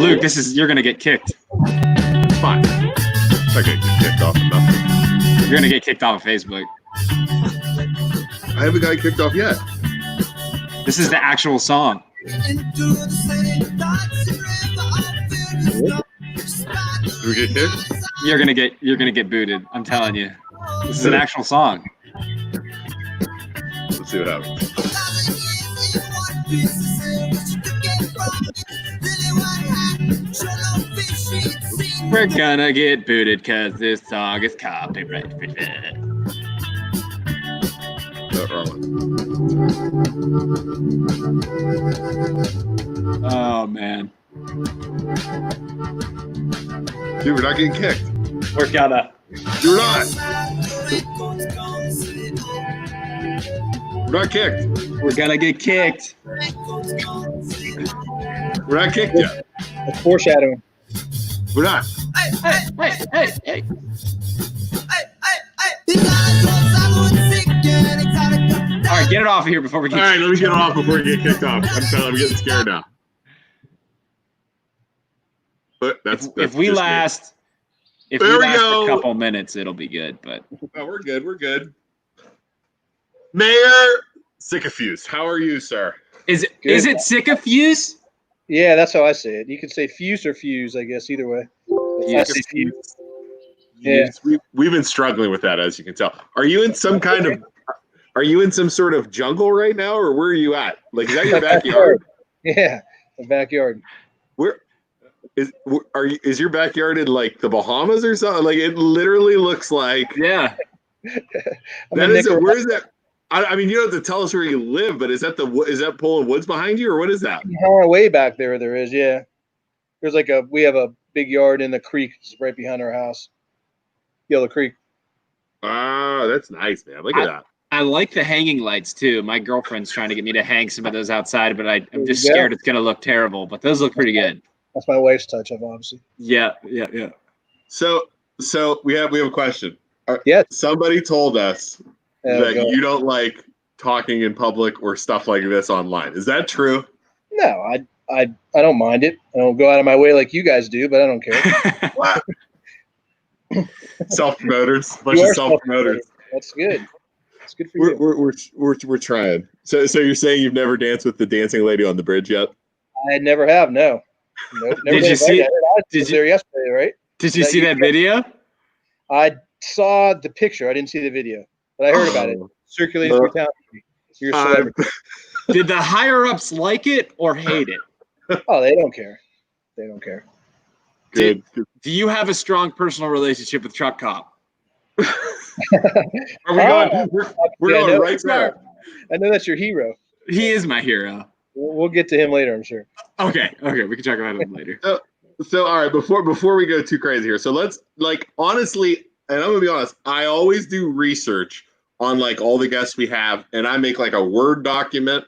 Luke, you're gonna get kicked. Fine. I'm not gonna get kicked off of nothing. You're gonna get kicked off of Facebook. I haven't got kicked off yet. This is the actual song. Do we get kicked? You're gonna get booted. I'm telling you. This is an actual song. Let's see what happens. We're gonna get booted because this song is copyrighted. No, wrong one. Oh man. Dude, we're not getting kicked. We're gonna. You're not. We're not kicked. We're gonna get kicked. We're not kicked yet. That's foreshadowing. We're not. Hey. All right, get it off of here before we get. All right, let me get it off before we get kicked off. I'm getting scared now. But if we last a couple minutes, it'll be good. But we're good. We're good. Mayor Sicafuse, how are you, sir? Is it Sicafuse? Yeah, that's how I say it. You could say fuse or fuse, I guess, either way. Sicafuse. Yeah. We've been struggling with that, as you can tell. Are you in some kind of? Are you in some sort of jungle right now, or where are you at? Like, is that your backyard? Yeah, the backyard. Is your backyard in like the Bahamas or something? Like, it literally looks like. Yeah. Where is that? I mean, you don't have to tell us where you live, but is that Poland Woods behind you, or what is that? Way back there is, yeah. There's we have a big yard in the creek. It's right behind our house. Yellow Creek. Ah, that's nice, man. Look at that. I like the hanging lights too. My girlfriend's trying to get me to hang some of those outside, but I'm just scared it's gonna look terrible. But those look pretty good. That's my wife's touch of, obviously. Yeah. So we have a question. Yeah. Somebody told us that you don't like talking in public or stuff like this online. Is that true? No, I don't mind it. I don't go out of my way like you guys do, but I don't care. Self-promoters, bunch of self-promoters. That's good. It's good for you. We're trying. So you're saying you've never danced with the dancing lady on the bridge yet? I never have. No. Nope, Did you see? Did you there yesterday? Right? Did you see that video? I saw the picture. I didn't see the video, but I heard about it circulating through town. You're a celebrity. Did the higher ups like it or hate it? Oh, they don't care. They don't care. Good. Do you have a strong personal relationship with Truck Cop? Are we going? We're going right there. I know that's your hero. He is my hero. We'll get to him later, I'm sure. Okay, we can talk about him later. So all right, before we go too crazy here, so let's honestly, and I'm gonna be honest, I always do research on all the guests we have, and I make a Word document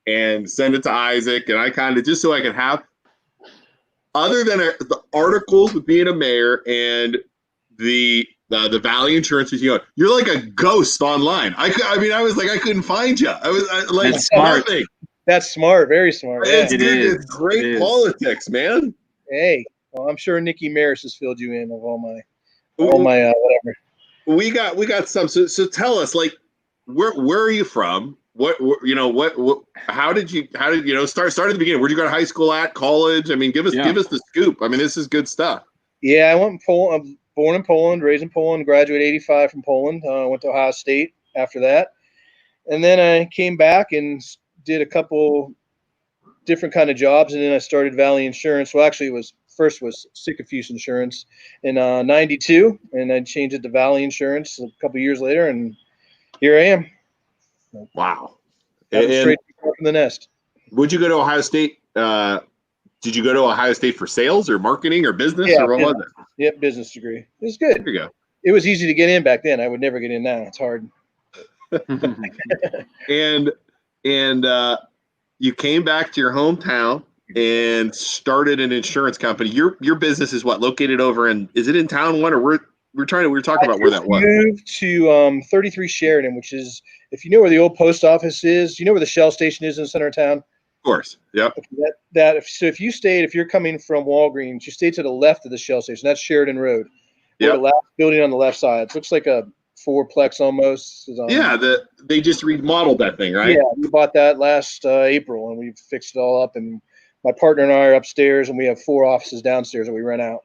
and send it to Isaac, and I kind of just so I can have, other than the articles with being a mayor and the Valley Insurance, you're like a ghost online. I mean, I was I couldn't find you. That's smart. Nothing. That's smart, very smart. Yeah. It's great politics, man. Hey, well, I'm sure Nikki Maris has filled you in of all my whatever. We got some. So tell us, where are you from? What how did you start at the beginning? Where'd you go to high school at, college? I mean, give us the scoop. I mean, this is good stuff. Yeah, I'm born in Poland, raised in Poland, graduated 85 from Poland. Went to Ohio State after that. And then I came back and did a couple different kind of jobs, and then I started Valley Insurance. Well, actually, first was Sicafuse Insurance in '92, and I changed it to Valley Insurance a couple years later, and here I am. Wow! Straight from the nest. Would you go to Ohio State? Did you go to Ohio State for sales or marketing or business, or what was it? Yep, business degree. It was good. There you go. It was easy to get in back then. I would never get in now. It's hard. And you came back to your hometown and started an insurance company. Your business is what, located over in? Is it in Town One, or we were talking about where that was? Moved to 33 Sheridan, which is, if you know where the old post office is, you know where the Shell station is in the center of town. course. Yep. If you're coming from Walgreens, you stay to the left of the Shell station. That's Sheridan Road. We're the last building on the left side. It looks like a fourplex almost. They just remodeled that thing, right? Yeah, we bought that last April, and we fixed it all up. And my partner and I are upstairs, and we have 4 offices downstairs that we rent out.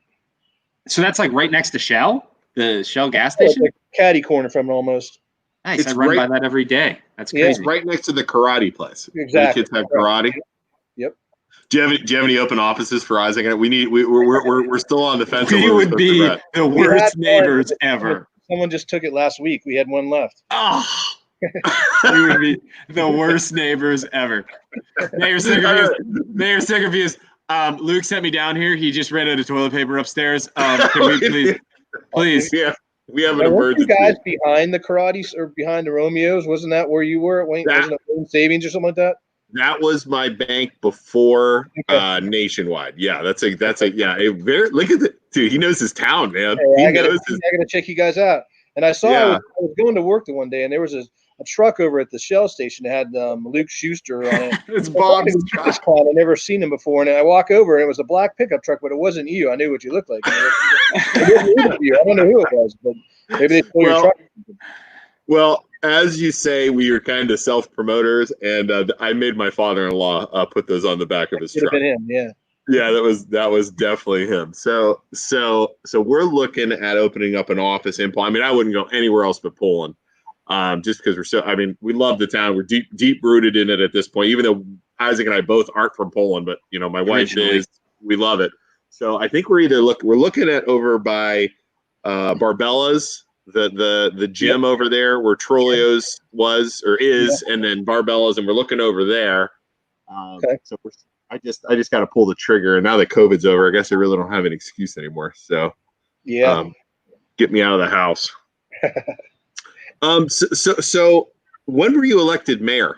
So that's like right next to Shell, the Shell gas station? Like caddy corner from it almost. Nice. I run by that every day. That's crazy. It's right next to the karate place. Exactly. The kids have karate. Yep. Do you have any open offices for Isaac? We're still on the fence. We would be the worst neighbors ever. Someone just took it last week. We had one left. Oh, we would be the worst neighbors ever. Mayor Sicafuse, Luke sent me down here. He just ran out of toilet paper upstairs. Can we please? Yeah, we have an emergency. emergency. You guys behind the karates or behind the Romeos? Wasn't that where you were at Wayne? Wasn't it Wayne Savings or something like that? That was my bank before Nationwide. Yeah, that's a look at the dude. He knows his town, man. Hey, I gotta check you guys out. And I saw I was going to work the one day, and there was a truck over at the Shell station that had Luke Schuster on it. It's Bob's truck. I'd never seen him before, and I walk over, and it was a black pickup truck, but it wasn't you. I knew what you looked like. I don't know who it was, but maybe they stole your truck. Well, as you say, we are kind of self-promoters, and I made my father-in-law put those on the back of his truck. Been him, yeah. Yeah, that was definitely him. So we're looking at opening up an office in Poland. I mean, I wouldn't go anywhere else but Poland, just because we love the town. We're deep rooted in it at this point. Even though Isaac and I both aren't from Poland, but my wife is. We love it. So I think we're looking at over by Barbella's. The gym over there where Trolleo's was or is, and then Barbella's, and we're looking over there. So I just got to pull the trigger, and now that COVID's over, I guess I really don't have an excuse anymore. So get me out of the house. So when were you elected mayor?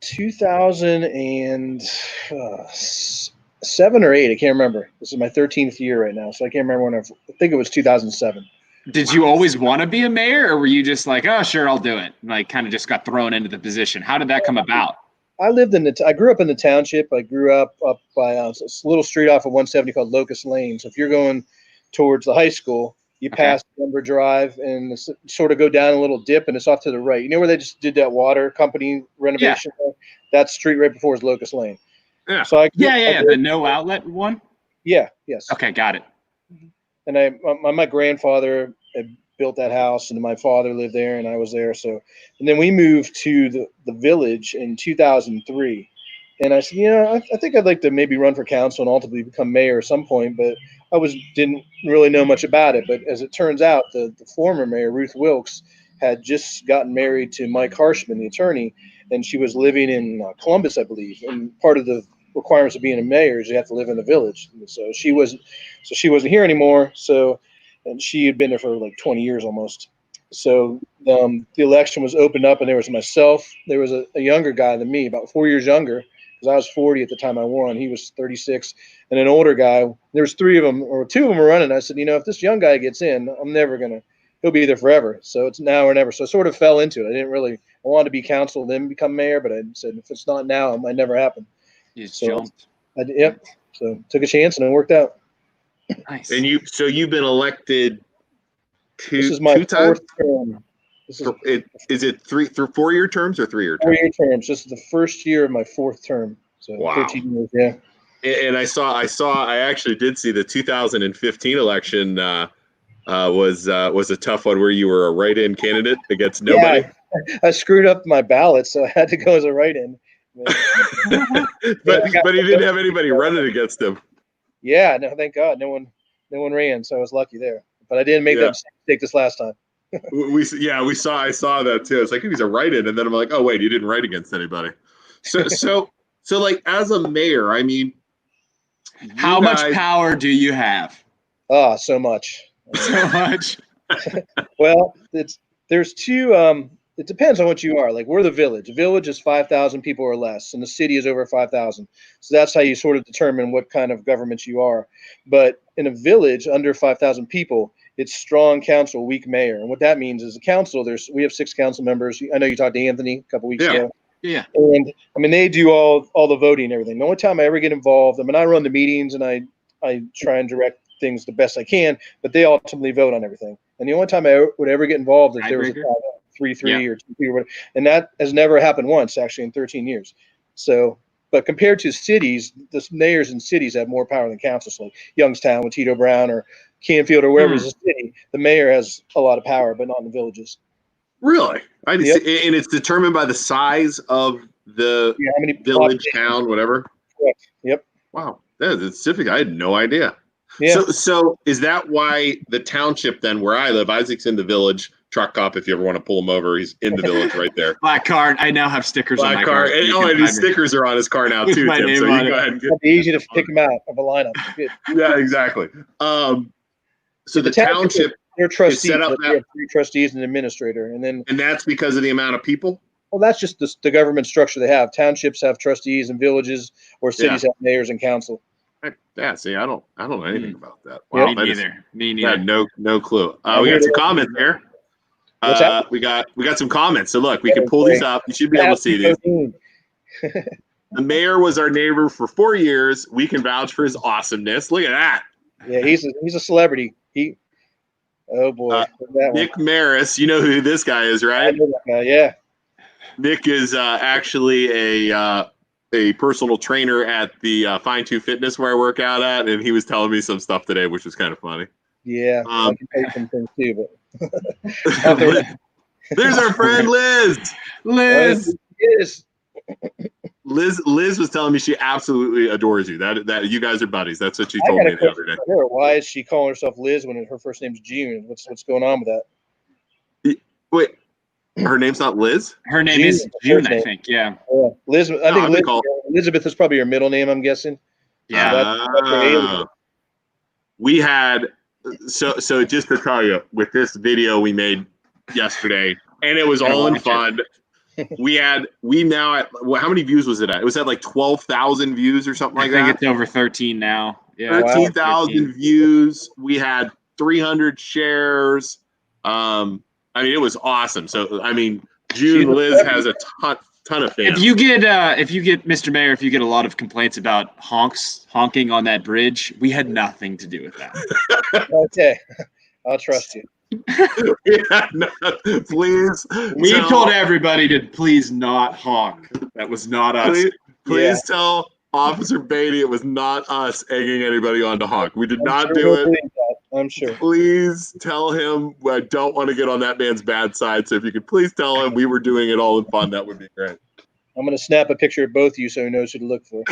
2007 or 8. I can't remember. This is my 13th year right now, so I can't remember when. I think it was 2007. Did you always want to be a mayor, or were you just like, oh, sure, I'll do it? Like, kind of just got thrown into the position. How did that come about? I grew up in the township. I grew up by a little street off of 170 called Locust Lane. So if you're going towards the high school, you pass Denver Drive and sort of go down a little dip, and it's off to the right. You know where they just did that water company renovation? Yeah. That street right before is Locust Lane. Yeah. So the no outlet one? Yeah. Yes. Okay, got it. And my grandfather had built that house, and my father lived there, and I was there. So, and then we moved to the village in 2003. And I said, I think I'd like to maybe run for council and ultimately become mayor at some point, but I didn't really know much about it. But as it turns out, the former mayor, Ruth Wilkes, had just gotten married to Mike Harshman, the attorney, and she was living in Columbus, I believe. And part of the requirements of being a mayor is you have to live in the village. And so she wasn't here anymore. So, and she had been there for like 20 years almost. So the election was opened up, and there was myself. There was a younger guy than me, about 4 years younger, because I was 40 at the time I won. He was 36, and an older guy. There was 3 of them, or 2 of them were running. I said, if this young guy gets in, he'll be there forever. So it's now or never. So I sort of fell into it. I wanted to be council, then become mayor, but I said, if it's not now, it might never happen. You just jumped. So took a chance, and it worked out. Nice. And you've been elected this is my 2 times? 4th term. Is it 4-year terms or 3-year terms? 4-year terms. This is the first year of my 4th term. So wow. 13 years, yeah. And I actually did see the 2015 election was a tough one where you were a write-in candidate against nobody. Yeah, I screwed up my ballot, so I had to go as a write-in. but he didn't have anybody running against him. Yeah, no, thank God, no one ran, so I was lucky there. But I didn't make that mistake this last time. I saw that too. It's like he's a write-in, and then I'm like, oh wait, you didn't write against anybody. So like as a mayor, I mean, how much power do you have? Oh, so much. So much. Well, there's 2. It depends on what you are. Like, we're the village. A village is 5,000 people or less, and the city is over 5,000. So that's how you sort of determine what kind of government you are. But in a village under 5,000 people, it's strong council, weak mayor. And what that means is the council, we have 6 council members. I know you talked to Anthony a couple weeks ago. Yeah. And I mean, they do all the voting and everything. The only time I ever get involved, I mean, I run the meetings and I try and direct things the best I can, but they ultimately vote on everything. And the only time I would ever get involved is there was a 3-3 or 2-3 or whatever, and that has never happened once actually in 13 years. So, but compared to cities, the mayors in cities have more power than councils. Like Youngstown with Tito Brown or Canfield or wherever is a city, the mayor has a lot of power, but not in the villages. Really? Yep. And it's determined by the size of the how many village, town, whatever. Correct. Yep. Wow, that's specific. I had no idea. Yeah. So is that why the township then, where I live, Isaac's in the village? Truck cop, if you ever want to pull him over, he's in the village right there. Black car. I now have stickers on my car. And his stickers are on his car now too, Tim. So you go ahead and It'd be easy to pick them out of a lineup. Good. Yeah, exactly. So the township, they're trustees. set up They have 3 trustees and an administrator, and that's because of the amount of people. Well, that's just the government structure they have. Townships have trustees, and villages or cities have mayors and council. Yeah, see, I don't know anything about that. Wow, me neither. Me neither. Yeah, no clue. We got some comments here. We got some comments. So look, we can pull these up. You should be able to see these. The mayor was our neighbor for 4 years. We can vouch for his awesomeness. Look at that. Yeah, he's a celebrity. Oh boy, Nick Maris. You know who this guy is, right? I know that guy, yeah. Nick is actually a personal trainer at the Fine Tune Fitness where I work out at, and he was telling me some stuff today, which was kind of funny. Yeah, I can pay some things too, but there's our friend Liz. Liz was telling me she absolutely adores you. That you guys are buddies. That's what she told me the other day. Why is she calling herself Liz when her first name's June? What's going on with that? Wait, her name's not Liz? Her name is June, I think. Yeah. Liz. I think Elizabeth is probably her middle name, I'm guessing. Yeah. We had so just to tell you, with this video we made yesterday, and it was all in fun. We now at how many views was it at? It was at like 12,000 views or something like that. I think it's over 13 now. Yeah, 13,000 views. We had 300 shares. I mean, it was awesome. So I mean, June Liz has a ton of fans. If you get Mr. Mayor, if you get a lot of complaints about honking on that bridge, we had nothing to do with that. Okay, I'll trust you. Please. We told everybody to please not honk. That was not us. Please tell Officer Beatty it was not us egging anybody on to honk. We did not do it. I'm sure. Please tell him I don't want to get on that man's bad side. So if you could please tell him we were doing it all in fun, that would be great. I'm going to snap a picture of both of you so he knows who to look for.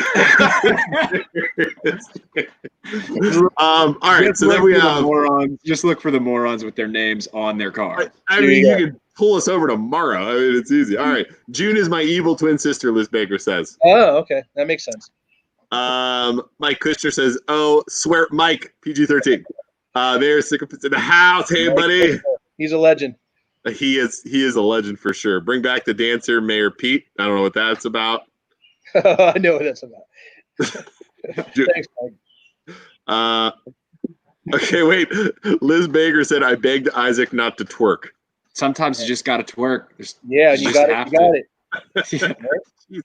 All right, so then we have morons. Just look for the morons with their names on their car. I mean, you can pull us over tomorrow. I mean, it's easy. All right, June is my evil twin sister, Liz Baker says. Oh, okay, that makes sense. Mike Kushner says, "Oh, swear, Mike, PG-13." There's Sicafuse in the house. Hey, buddy. He's a legend. He is a legend for sure. Bring back the dancer, Mayor Pete. I don't know what that's about. I know what that's about. Thanks, Mike. Okay, wait. Liz Baker said, "I begged Isaac not to twerk." Sometimes you just got to twerk. You got it. She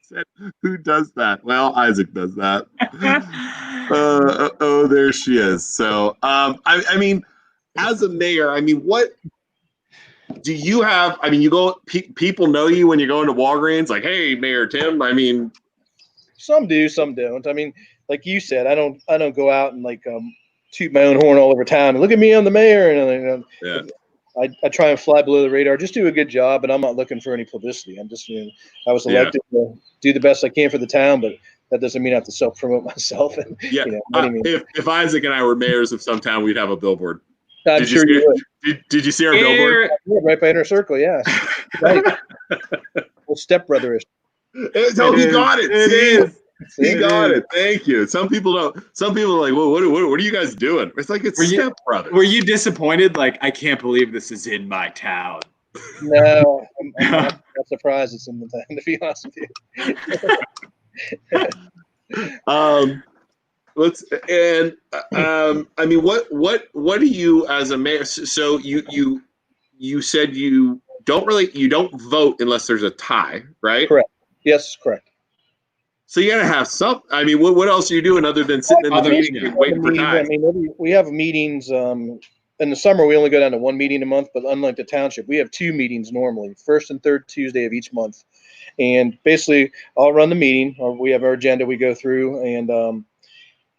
said, "Who does that?" Well, Isaac does that. There she is. So, I mean, as a mayor, I mean, what do you have? I mean, you go. People know you when you go into Walgreens. Like, hey, Mayor Tim. I mean, some do, some don't. I mean, like you said, I don't go out and like toot my own horn all over town and look at me, I'm the mayor. And I try and fly below the radar, just do a good job, but I'm not looking for any publicity. I'm just, I was elected to do the best I can for the town, but that doesn't mean I have to self-promote myself. And, if Isaac and I were mayors of some town, we'd have a billboard. I'm sure you would. Did you see our billboard? Right by Inner Circle, yeah. Right. Well, stepbrotherish. No, he got it. It is. He got it. Thank you. Some people don't. Some people are like, well, what are you guys doing? It's like it's stepbrothers. Were you disappointed? Like, I can't believe this is in my town. No, I'm not surprised it's in the town, to be honest with you. I mean, what do you as a mayor? So you said you don't vote unless there's a tie, right? Correct. Yes, correct. So you got to have some. I mean, what else are you doing other than sitting in the meeting and waiting for time? I mean, we have meetings. In the summer, we only go down to one meeting a month, but unlike the township, we have 2 meetings normally, first and third Tuesday of each month. And basically, I'll run the meeting, or we have our agenda we go through, and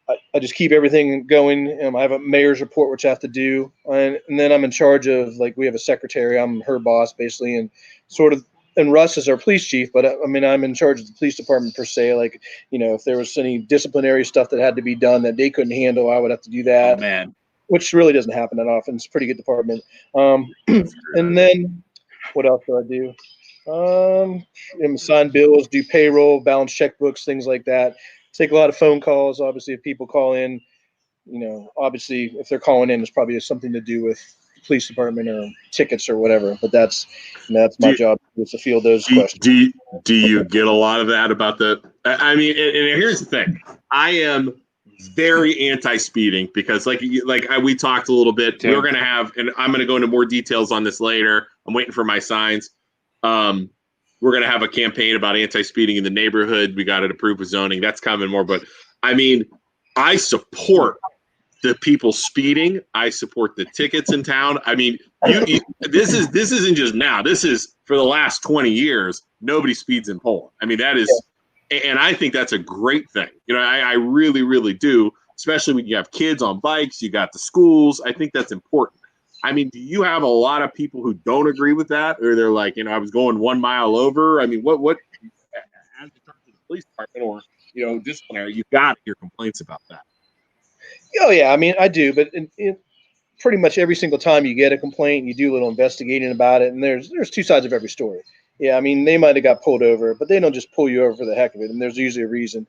I just keep everything going. I have a mayor's report, which I have to do. And then I'm in charge of, like, we have a secretary. I'm her boss, basically, and sort of. And Russ is our police chief, but I mean, I'm in charge of the police department per se. Like, if there was any disciplinary stuff that had to be done that they couldn't handle, I would have to do that. Oh, man. Which really doesn't happen that often. It's a pretty good department. And then what else do I do? Sign bills, do payroll, balance checkbooks, things like that. Take a lot of phone calls. Obviously, if people call in, obviously if they're calling in, it's probably something to do with police department or tickets or whatever. But that's my job, is to field those questions. Do you get a lot of that about the? I mean, and here's the thing. I am very anti-speeding because, we talked a little bit. We're going to have, and I'm going to go into more details on this later. I'm waiting for my signs. We're going to have a campaign about anti-speeding in the neighborhood. We got it approved with zoning. That's coming more. But I mean, I support the people speeding. I support the tickets in town. I mean, this isn't just now. This is for the last 20 years. Nobody speeds in Poland. I mean, that is, and I think that's a great thing. I really, really do. Especially when you have kids on bikes, you got the schools. I think that's important. I mean, do you have a lot of people who don't agree with that, or they're like, I was going 1 mile over? I mean, what as in terms of the police department or disciplinary, you've got to hear complaints about that. Oh yeah, I mean, I do, but pretty much every single time you get a complaint, you do a little investigating about it, and there's 2 sides of every story. Yeah, I mean, they might have got pulled over, but they don't just pull you over for the heck of it, and there's usually a reason.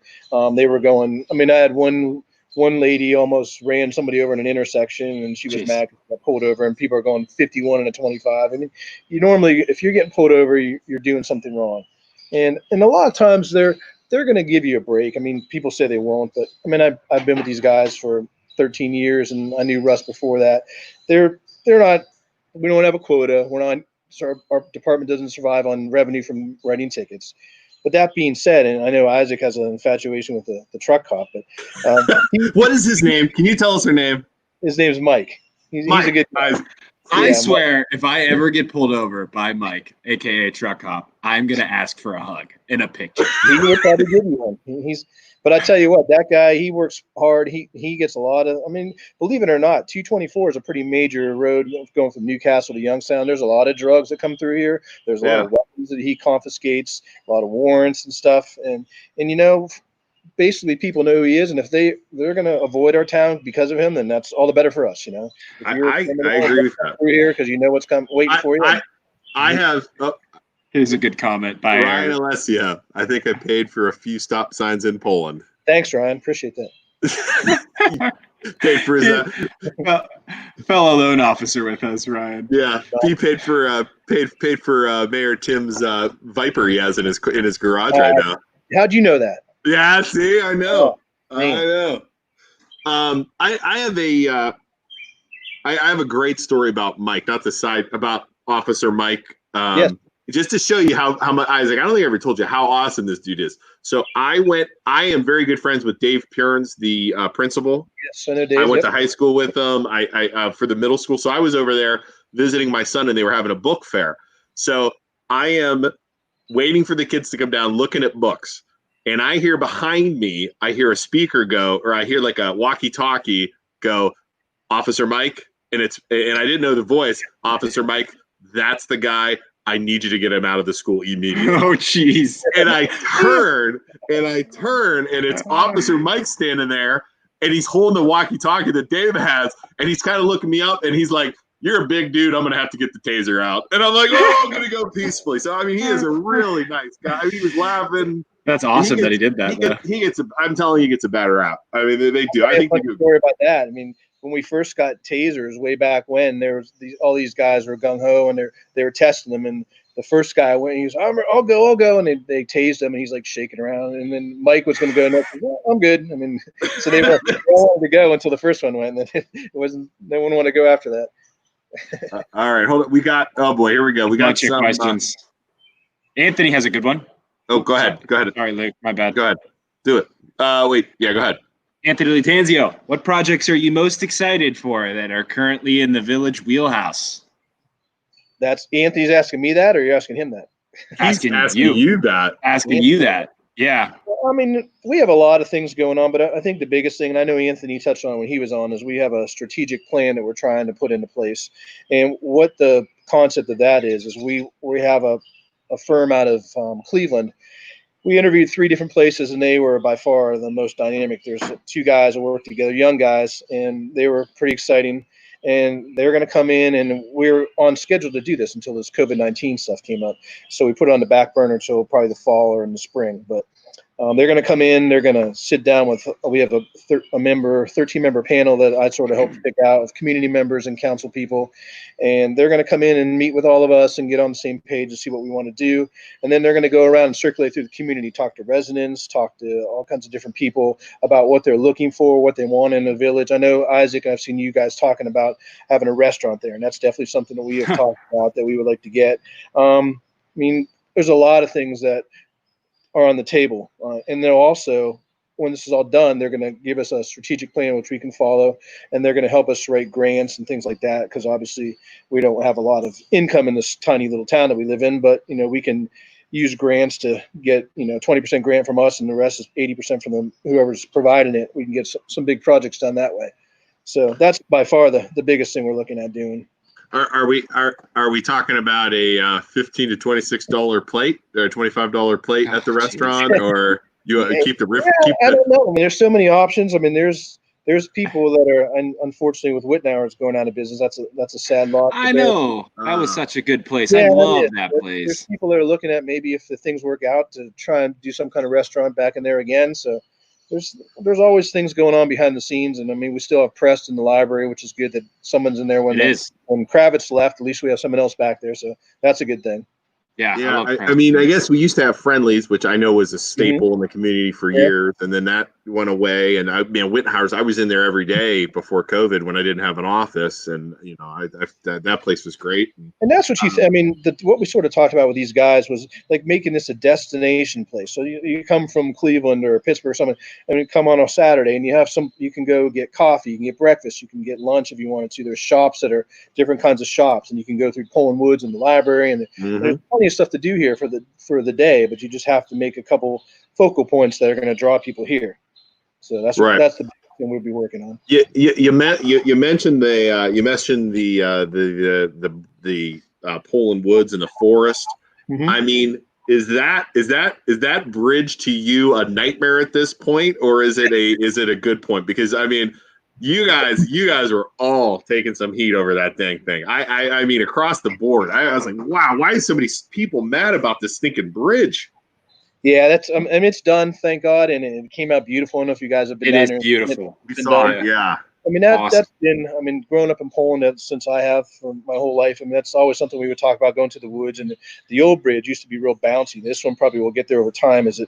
They were going. I mean, I had one lady almost ran somebody over in an intersection, and she was mad because she got pulled over, and people are going 51 and a 25. I mean, you normally, if you're getting pulled over, you're doing something wrong, and a lot of times they're going to give you a break. I mean, people say they won't, but I mean, I've been with these guys for 13 years, and I knew Russ before that. They're not. We don't have a quota. We're not. So our department doesn't survive on revenue from writing tickets. But that being said, and I know Isaac has an infatuation with the truck cop, but what is his name? Can you tell us her name? His name's Mike. He's a good guy. I swear, Mike, if I ever get pulled over by Mike, aka Truck Cop, I'm gonna ask for a hug and a picture. He would probably give you one. But I tell you what, that guy, he works hard. He gets a lot of. I mean, believe it or not, 224 is a pretty major road going from Newcastle to Youngstown. There's a lot of drugs that come through here. There's a lot of weapons that he confiscates, a lot of warrants and stuff. And basically people know who he is, and if they're going to avoid our town because of him, then that's all the better for us. I agree with that. Through here because what's waiting for you. I have. Here's a good comment by Ryan Alessio. I think I paid for a few stop signs in Poland. Thanks, Ryan. Appreciate that. Paid for his fellow loan officer with us, Ryan. Yeah, he paid for Mayor Tim's Viper he has in his garage right now. How'd you know that? Yeah, see, I know. I know. I have a great story about Mike, not the side, about Officer Mike. Yes. Just to show you how much, Isaac, I don't think I ever told you how awesome this dude is. So I am very good friends with Dave Purns, the principal. Yes, I know Dave. I went to high school with him. I for the middle school. So I was over there visiting my son, and they were having a book fair. So I am waiting for the kids to come down, looking at books. And I hear behind me, I hear a speaker go, or I hear like a walkie-talkie go, Officer Mike. And I didn't know the voice. Officer Mike, that's the guy. I need you to get him out of the school immediately. Oh, jeez. And I turn, and it's Officer Mike standing there, and he's holding the walkie-talkie that Dave has, and he's kind of looking me up, and he's like, you're a big dude. I'm going to have to get the taser out. And I'm like, I'm going to go peacefully. So, I mean, he is a really nice guy. I mean, he was laughing. That's awesome that he did that. I'm telling you, he gets a bad rap. I mean, they do. I think they do. Story about that. I mean, when we first got tasers way back when, there was all these guys were gung ho and they were testing them. And the first guy went, he was, I'll go. And they tased him and he's like shaking around. And then Mike was going to go next. Well, I'm good. I mean, so they were all to go until the first one went. And then no one wanted to go after that. All right, hold on. We got, oh boy, here we go. We got your questions. Anthony has a good one. Oh, go ahead. Go ahead. Sorry, Luke. My bad. Go ahead. Do it. Wait. Yeah, go ahead. Anthony Latanzio, what projects are you most excited for that are currently in the village wheelhouse? That's Anthony's asking me that, or you're asking him that? He's asking you that. Asking you that. Yeah. I mean, we have a lot of things going on, but I think the biggest thing, and I know Anthony touched on when he was on, is we have a strategic plan that we're trying to put into place. And what the concept of that is we have a firm out of Cleveland. We interviewed 3 different places, and they were by far the most dynamic. There's 2 guys that work together, young guys, and they were pretty exciting. And they're going to come in, and we're on schedule to do this until this COVID-19 stuff came up. So we put it on the back burner until probably the fall or in the spring. But they're going to come in. They're going to sit down with. We have a 13-member panel that I sort of helped pick out of community members and council people, and they're going to come in and meet with all of us and get on the same page to see what we want to do. And then they're going to go around and circulate through the community, talk to residents, talk to all kinds of different people about what they're looking for, what they want in a village. I know Isaac, I've seen you guys talking about having a restaurant there, and that's definitely something that we have talked about that we would like to get. I mean, there's a lot of things that are on the table. And they'll also, when this is all done, they're going to give us a strategic plan which we can follow, and they're going to help us write grants and things like that, because obviously we don't have a lot of income in this tiny little town that we live in, but we can use grants to get 20% grant from us, and the rest is 80% from them, whoever's providing it. We can get some big projects done that way. So that's by far the biggest thing we're looking at doing. Are we talking about a $15 to $26 plate or a $25 plate at the restaurant, or you keep the riff? I don't know. I mean, there's so many options. I mean, there's people that are unfortunately with Wittenauer's going out of business. That's a sad loss. I know that was such a good place. Yeah, I love that place. There's people that are looking at maybe if the things work out to try and do some kind of restaurant back in there again. So there's always things going on behind the scenes, and I mean we still have Prest in the library, which is good that someone's in there when Kravitz left. At least we have someone else back there, so that's a good thing. Yeah. I mean, I guess we used to have Friendlies, which I know was a staple in the community for years, and then that went away. And Wittenhauer's, I was in there every day before COVID when I didn't have an office, and that place was great. And that's what what we sort of talked about with these guys was like making this a destination place. So you come from Cleveland or Pittsburgh or something, and you come on a Saturday, and you can go get coffee, you can get breakfast, you can get lunch if you wanted to. There's shops that are different kinds of shops, and you can go through Poland Woods and the library, and there's plenty of stuff to do here for the day, but you just have to make a couple focal points that are going to draw people here. So that's right. That's the big thing we'll be working on. You mentioned the Poland Woods and the forest. I mean, is that bridge to you a nightmare at this point, or is it a good point? Because I mean, you guys were all taking some heat over that thing. I mean, across the board. I was like, wow, why is so many people mad about this stinking bridge? Yeah, that's I mean, it's done, thank God, and it came out beautiful. I don't know if you guys have been down there. It is beautiful. We saw it, yeah. I mean, that's been, I mean, growing up in Poland since I have for my whole life, I mean, that's always something we would talk about, going to the woods. And the old bridge used to be real bouncy. This one probably will get there over time as the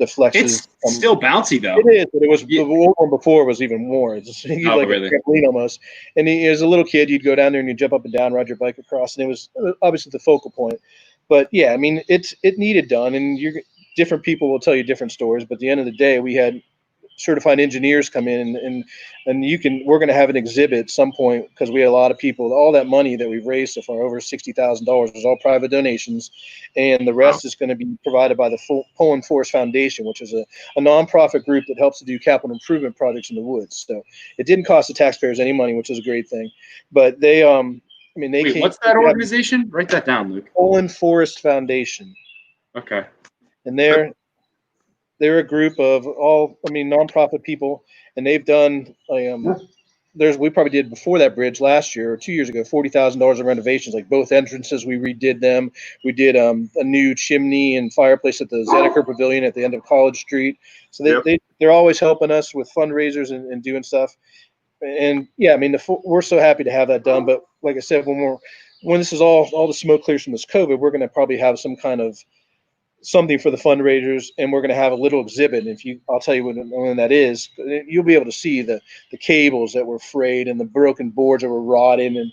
flexes. It's still bouncy, though. It is, but it was the old one before was even more. It's like really? A trampoline almost. And as a little kid, you'd go down there and you'd jump up and down, ride your bike across, and it was obviously the focal point. But yeah, I mean, it needed done, and different people will tell you different stories. But at the end of the day, we had certified engineers come in, and we're going to have an exhibit at some point, because we had a lot of people. All that money that we've raised so far, over $60,000, is all private donations, and the rest is going to be provided by the Poland Forest Foundation, which is a nonprofit group that helps to do capital improvement projects in the woods. So it didn't cost the taxpayers any money, which is a great thing. But they Wait, what's that organization? Write that down, Luke. Poland Forest Foundation. Okay. And they're a group of nonprofit people, and they've done we probably did before that bridge last year or 2 years ago, $40,000 of renovations, like both entrances. We redid them. We did a new chimney and fireplace at the Zedeker Pavilion at the end of College Street. So they're always helping us with fundraisers and doing stuff. And yeah, I mean, we're so happy to have that done. But like I said, when this is all the smoke clears from this COVID, we're going to probably have some kind of something for the fundraisers, and we're going to have a little exhibit. And I'll tell you when that is, you'll be able to see the cables that were frayed and the broken boards that were rotting. And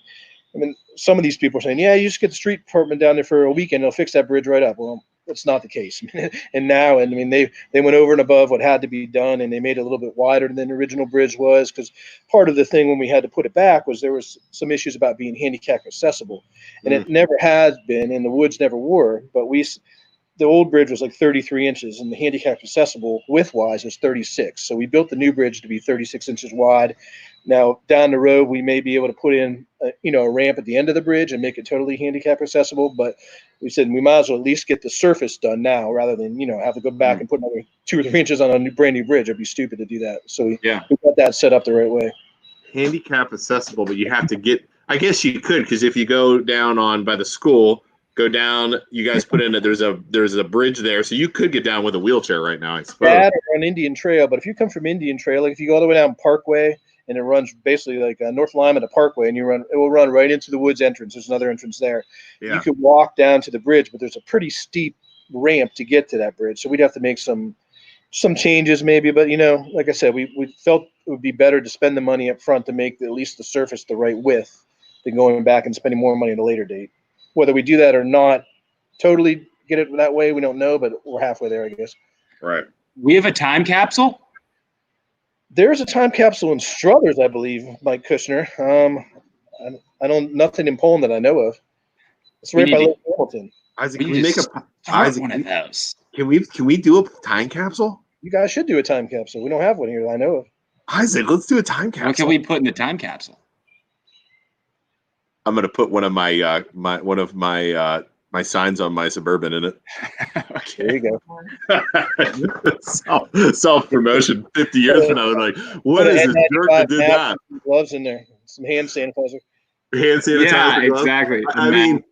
I mean, some of these people are saying, yeah, you just get the street department down there for a weekend, they'll fix that bridge right up. Well, that's not the case. And now, and I mean, they went over and above what had to be done, and they made it a little bit wider than the original bridge was, because part of the thing when we had to put it back was there was some issues about being handicap accessible, and it never has been, and the woods never were. But the old bridge was like 33 inches, and the handicap accessible width-wise was 36. So we built the new bridge to be 36 inches wide. Now down the road, we may be able to put in a ramp at the end of the bridge and make it totally handicap accessible. But we said we might as well at least get the surface done now, rather than have to go back and put another 2 or 3 inches on a brand new bridge. It'd be stupid to do that. So we got that set up the right way. Handicap accessible, but you have to get. I guess you could, because if you go down on by the school. Go down. You guys put in it. There's a bridge there, so you could get down with a wheelchair right now. I suppose. That or on Indian Trail, but if you come from Indian Trail, like if you go all the way down Parkway and it runs basically like North Lima to Parkway, and it will run right into the woods entrance. There's another entrance there. Yeah. You could walk down to the bridge, but there's a pretty steep ramp to get to that bridge, so we'd have to make some changes maybe. But like I said, we felt it would be better to spend the money up front to make at least the surface the right width than going back and spending more money at a later date. Whether we do that or not, totally get it that way, we don't know, but we're halfway there, I guess. Right. We have a time capsule? There's a time capsule in Struthers, I believe, Mike Kushner. I don't nothing in Poland that I know of. It's right by Lake Hamilton. Isaac, can we make one of those? Can we do a time capsule? You guys should do a time capsule. We don't have one here that I know of. Isaac, let's do a time capsule. What can we put in the time capsule? I'm gonna put one of my my signs on my Suburban in it. Okay. There you go. Self promotion. 50 years from now, like, what is this jerk that did that? Gloves in there. Some hand sanitizer. Hand sanitizer. Yeah, exactly. I mean,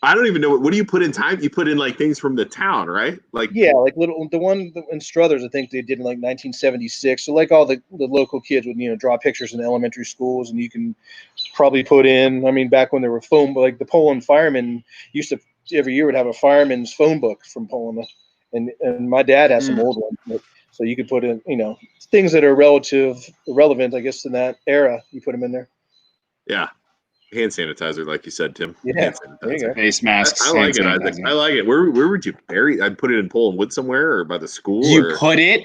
I don't even know what do you put in time. You put in like things from the town, right? Like like the one in Struthers, I think they did in like 1976. So like all the local kids would draw pictures in elementary schools, and you can probably put in. I mean, back when there were phone, like the Poland firemen used to every year would have a fireman's phone book from Poland, and my dad has some old ones. So you could put in things that are relevant, I guess, in that era. You put them in there. Yeah. Hand sanitizer, like you said, Tim. Yeah, there you go. Face masks. I like it, Isaac. I like it. Where would you bury? I'd put it in Poland Wood somewhere, or by the school. You put it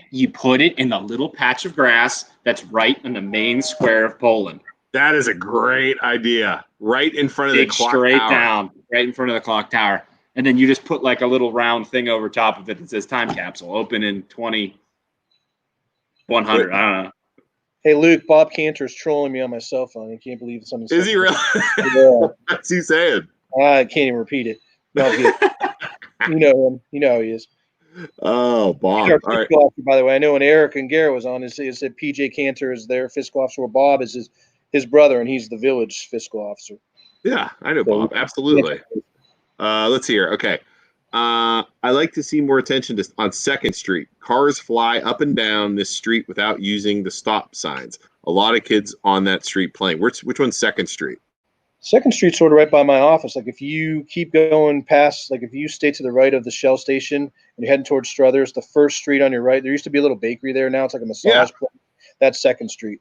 in the little patch of grass that's right in the main square of Poland. That is a great idea. Right in front of the clock tower. Straight down, right in front of the clock tower, and then you just put like a little round thing over top of it that says "Time Capsule," open in 2100. I don't know. Hey, Luke, Bob Cantor's trolling me on my cell phone. I can't believe something. Is he really? Yeah. What's he saying? I can't even repeat it. No, you know him. You know how he is. Oh, Bob. All right. Officer, by the way, I know when Eric and Garrett was on, it said PJ Cantor is their fiscal officer. Well, Bob is his brother, and he's the village fiscal officer. Yeah, I know Bob. Absolutely. Let's see here. Okay. I like to see more attention on 2nd Street. Cars fly up and down this street without using the stop signs. A lot of kids on that street playing. Which one's 2nd Street? 2nd Street's sort of right by my office. Like if you keep going past, like if you stay to the right of the Shell station and you're heading towards Struthers, the first street on your right, there used to be a little bakery there. Now it's like a massage place. That's 2nd Street.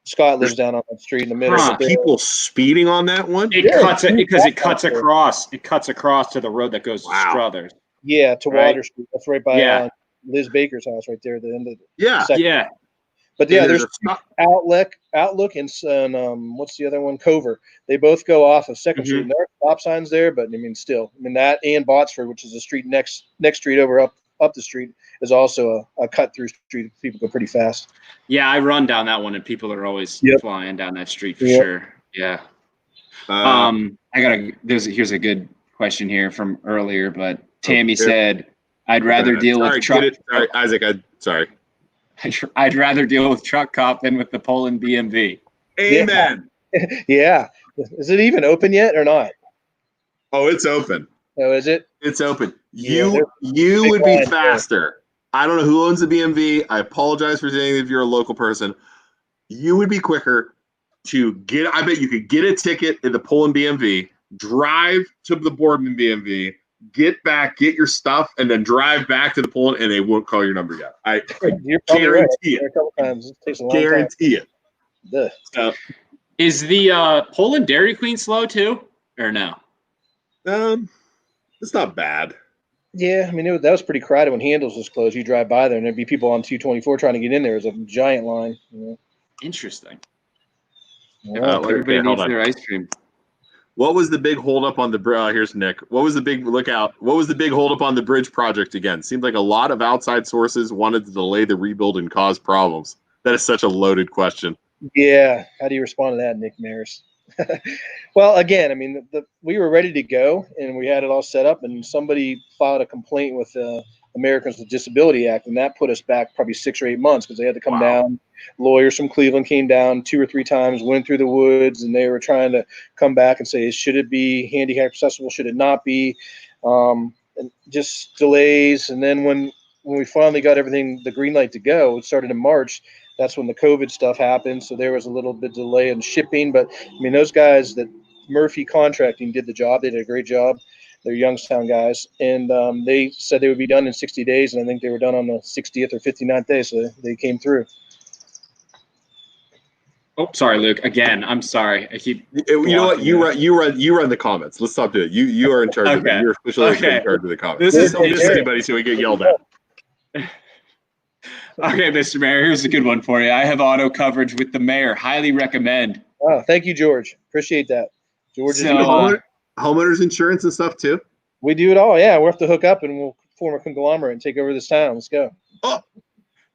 Scott lives down on that street in the middle. People speeding on that one? It cuts across. It cuts across to the road that goes to Struthers. Yeah, to Water Street. That's right by Liz Baker's house, right there at the end of the But there's Outlook and what's the other one? Cover. They both go off of 2nd Street. There are stop signs there, but I mean, still, that and Botsford, which is the street next street over up the street, is also a cut through street. People go pretty fast. Yeah, I run down that one, and people are always flying down that street for sure. Yeah. Here's a good question here from earlier, but Tammy said, "I'd rather deal with truck." Sorry, Isaac. Sorry. I'd rather deal with truck cop than with the Poland BMV. Amen. Yeah. Is it even open yet or not? Oh, it's open. Oh, is it? It's open. You would be faster. I don't know who owns the BMV. I apologize for saying if you're a local person. You would be quicker to get. I bet you could get a ticket in the Poland BMV, drive to the Boardman BMV, get back, get your stuff, and then drive back to the Poland, and they won't call your number yet. I guarantee it. A couple times. It takes a long guarantee time. it. So, is the Poland Dairy Queen slow too, or no? It's not bad. Yeah, I mean that was pretty crowded when Handles was closed. You drive by there, and there'd be people on 224 trying to get in there. It was a giant line. Interesting. Yeah. Everybody hold needs on. their ice cream. What was the big holdup on the here's Nick. What was the big What was the big holdup on the bridge project again? Seemed like a lot of outside sources wanted to delay the rebuild and cause problems. That is such a loaded question. Yeah. How do you respond to that, Nick Maris? Well, again, I mean, we were ready to go, and we had it all set up, and somebody filed a complaint with the Americans with Disability Act, and that put us back probably 6 or 8 months because they had to come down. Lawyers from Cleveland came down 2 or 3 times, went through the woods, and they were trying to come back and say, should it be handicap accessible? Should it not be? And just delays. And then when we finally got everything, the green light to go, it started in March. That's when the COVID stuff happened. So there was a little bit delay in shipping. But I mean, those guys that Murphy Contracting did the job. They did a great job. They're Youngstown guys. And they said they would be done in 60 days. And I think they were done on the 60th or 59th day. So they came through. Oh, sorry, Luke. Again, I'm sorry. I keep. You know what? You run the comments. Let's stop doing it. You are in charge of it. You're officially in charge of the comments. Don't miss anybody so we get yelled at. Okay, Mr. Mayor, here's a good one for you. I have auto coverage with the mayor. Highly recommend. Oh, thank you, George. Appreciate that. George is homeowners insurance and stuff too. We do it all. Yeah, we'll have to hook up and we'll form a conglomerate and take over this town. Let's go. Oh,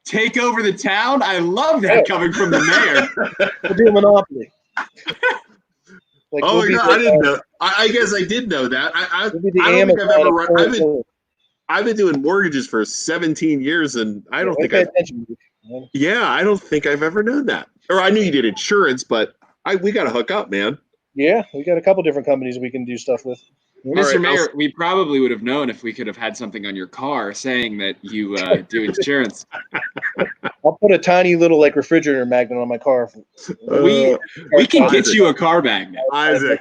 take over the town? I love that coming from the mayor. We'll do a monopoly. Oh my God, I didn't know. I guess I did know that. I don't think I've ever run. I've been doing mortgages for 17 years, and I don't think I don't think I've ever known that. Or I knew you did insurance, but we got to hook up, man. Yeah, we got a couple different companies we can do stuff with. Mr. Mayor, we probably would have known if we could have had something on your car saying that you do insurance. I'll put a tiny little refrigerator magnet on my car. We can get you a car magnet. Isaac,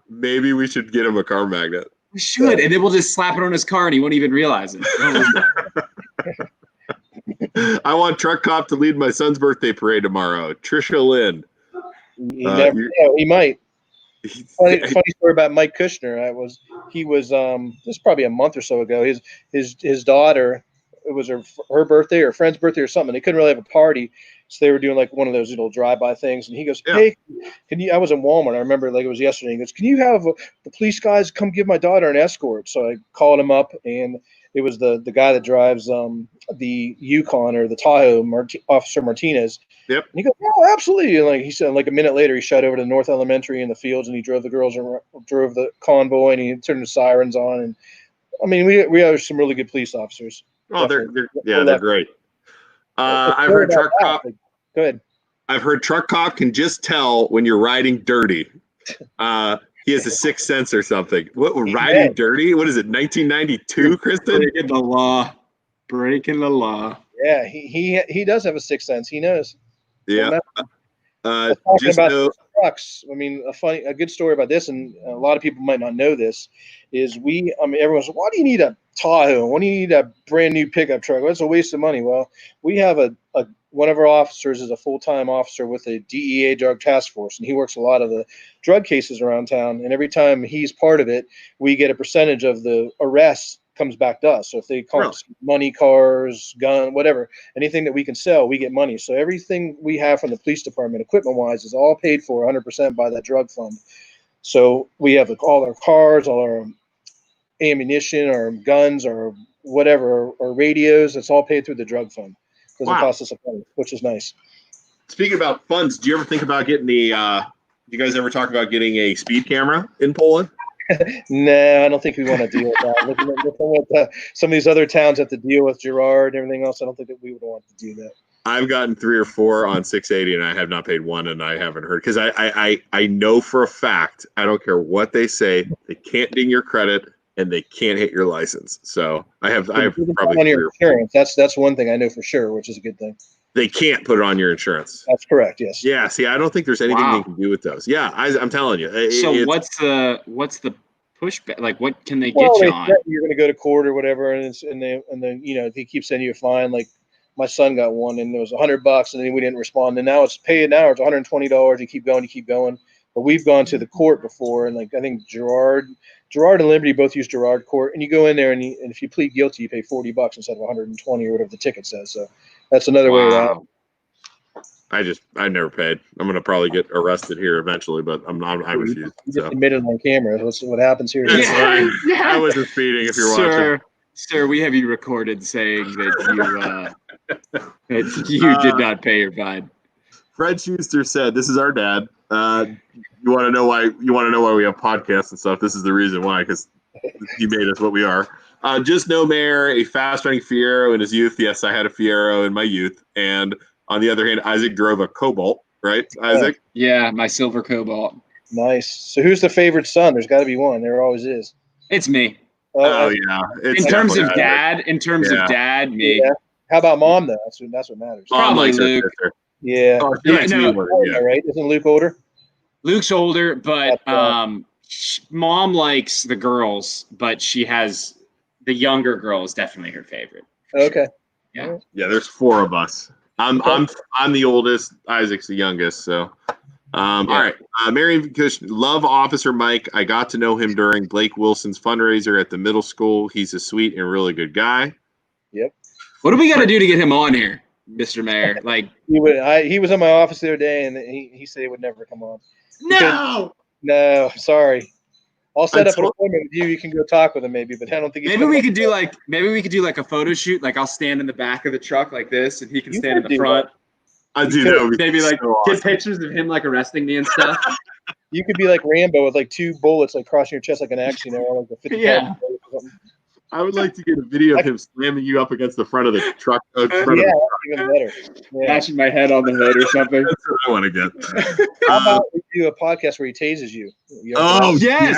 maybe we should get him a car magnet. We should, and then we'll just slap it on his car and he won't even realize it. I want Truck Cop to lead my son's birthday parade tomorrow. Trisha Lynn. He might. Funny story about Mike Kushner. He was this is probably a month or so ago. His daughter, it was her birthday or friend's birthday or something. They couldn't really have a party, so they were doing one of those little drive-by things. And he goes, "Hey, can you?" I was in Walmart. I remember it was yesterday. He goes, "Can you have the police guys come give my daughter an escort?" So I called him up, and it was the guy that drives the Yukon or the Tahoe, Officer Martinez. Yep. And he goes, "Oh, absolutely!" And he said, a minute later, he shot over to North Elementary in the fields, and he drove the girls around, drove the convoy, and he turned the sirens on. And I mean, we have some really good police officers. Oh, they're great. I've heard Truck Cop. Go ahead. I've heard Truck Cop can just tell when you're riding dirty. He has a sixth sense or something. What riding dirty? What is it? 1992, Kristen? Breaking the law. Yeah, he does have a sixth sense. He knows. Yeah. Talking about trucks. I mean, a good story about this, and a lot of people might not know this, is everyone's, why do you need a Tahoe? Why do you need a brand new pickup truck? Well, that's a waste of money. Well, we have one of our officers is a full-time officer with the DEA drug task force, and he works a lot of the drug cases around town. And every time he's part of it, we get a percentage of the arrests comes back to us. So if they call us money, cars, gun, whatever, anything that we can sell, we get money. So everything we have from the police department, equipment-wise, is all paid for 100% by that drug fund. So we have all our cars, all our ammunition, our guns, or whatever, or radios. It's all paid through the drug fund. Doesn't cost us a penny, which is nice. Speaking about funds, do you ever think about getting you guys ever talk about getting a speed camera in Poland? No, I don't think we want to deal with that. Looking at what some of these other towns have to deal with, Girard and everything else, I don't think that we would want to do that. I've gotten 3 or 4 on 680, and I have not paid one, and I haven't heard, because I know for a fact, I don't care what they say, they can't ding your credit and they can't hit your license. So I have probably on your insurance. That's one thing I know for sure, which is a good thing. They can't put it on your insurance. That's correct. Yes. Yeah. See, I don't think there's anything they can do with those. Yeah, I'm telling you. So what's the pushback? Like, what can they get you on? You're going to go to court or whatever, and then they keep sending you a fine. Like my son got one, and it was $100, and then we didn't respond. And now it's paid. Now it's $120. You keep going. But we've gone to the court before, and I think Girard Girard and Liberty both use Girard Court, and you go in there, and if you plead guilty, you pay $40 instead of 120 or whatever the ticket says. So that's another way around. I never paid. I'm gonna probably get arrested here eventually, but I refuse. You just admitted on camera. That's what happens here. That's fine. I wasn't speeding. If you're watching, sir, we have you recorded saying that you did not pay your fine. Fred Schuster said, "This is our dad. You want to know why? You want to know why we have podcasts and stuff? This is the reason why, because he made us what we are. Just know, Mayor, a fast-running Fiero in his youth. Yes, I had a Fiero in my youth, and." On the other hand, Isaac drove a Cobalt, right, Isaac? Yeah, my silver Cobalt. Nice. So who's the favorite son? There's got to be one. There always is. It's me. Oh yeah. In terms of dad, me. Yeah. How about mom though? That's what matters. Probably Luke. Yeah. Oh, right? Isn't Luke older? Luke's older, but mom likes the girls, but she has the younger girl is definitely her favorite. Okay. Yeah. Yeah. There's 4 of us. I'm the oldest. Isaac's the youngest. So, all right. Mary Kush, love Officer Mike. I got to know him during Blake Wilson's fundraiser at the middle school. He's a sweet and really good guy. Yep. What do we got to do to get him on here, Mr. Mayor? Like he was in my office the other day, and he said he would never come on. No, sorry. I'll set up an appointment with you. You can go talk with him, maybe, but I don't think. Maybe we could do like a photo shoot. Like I'll stand in the back of the truck like this, and he can stand in the front. I do know. Maybe like get pictures of him like arresting me and stuff. You could be like Rambo with like 2 bullets like crossing your chest like an axe, like a 50 yeah. I would like to get a video of him slamming you up against the front of the truck. Even better. Yeah. Bashing my head on the hood or something. That's what I want to get. How about we do a podcast where he tases you? Yes.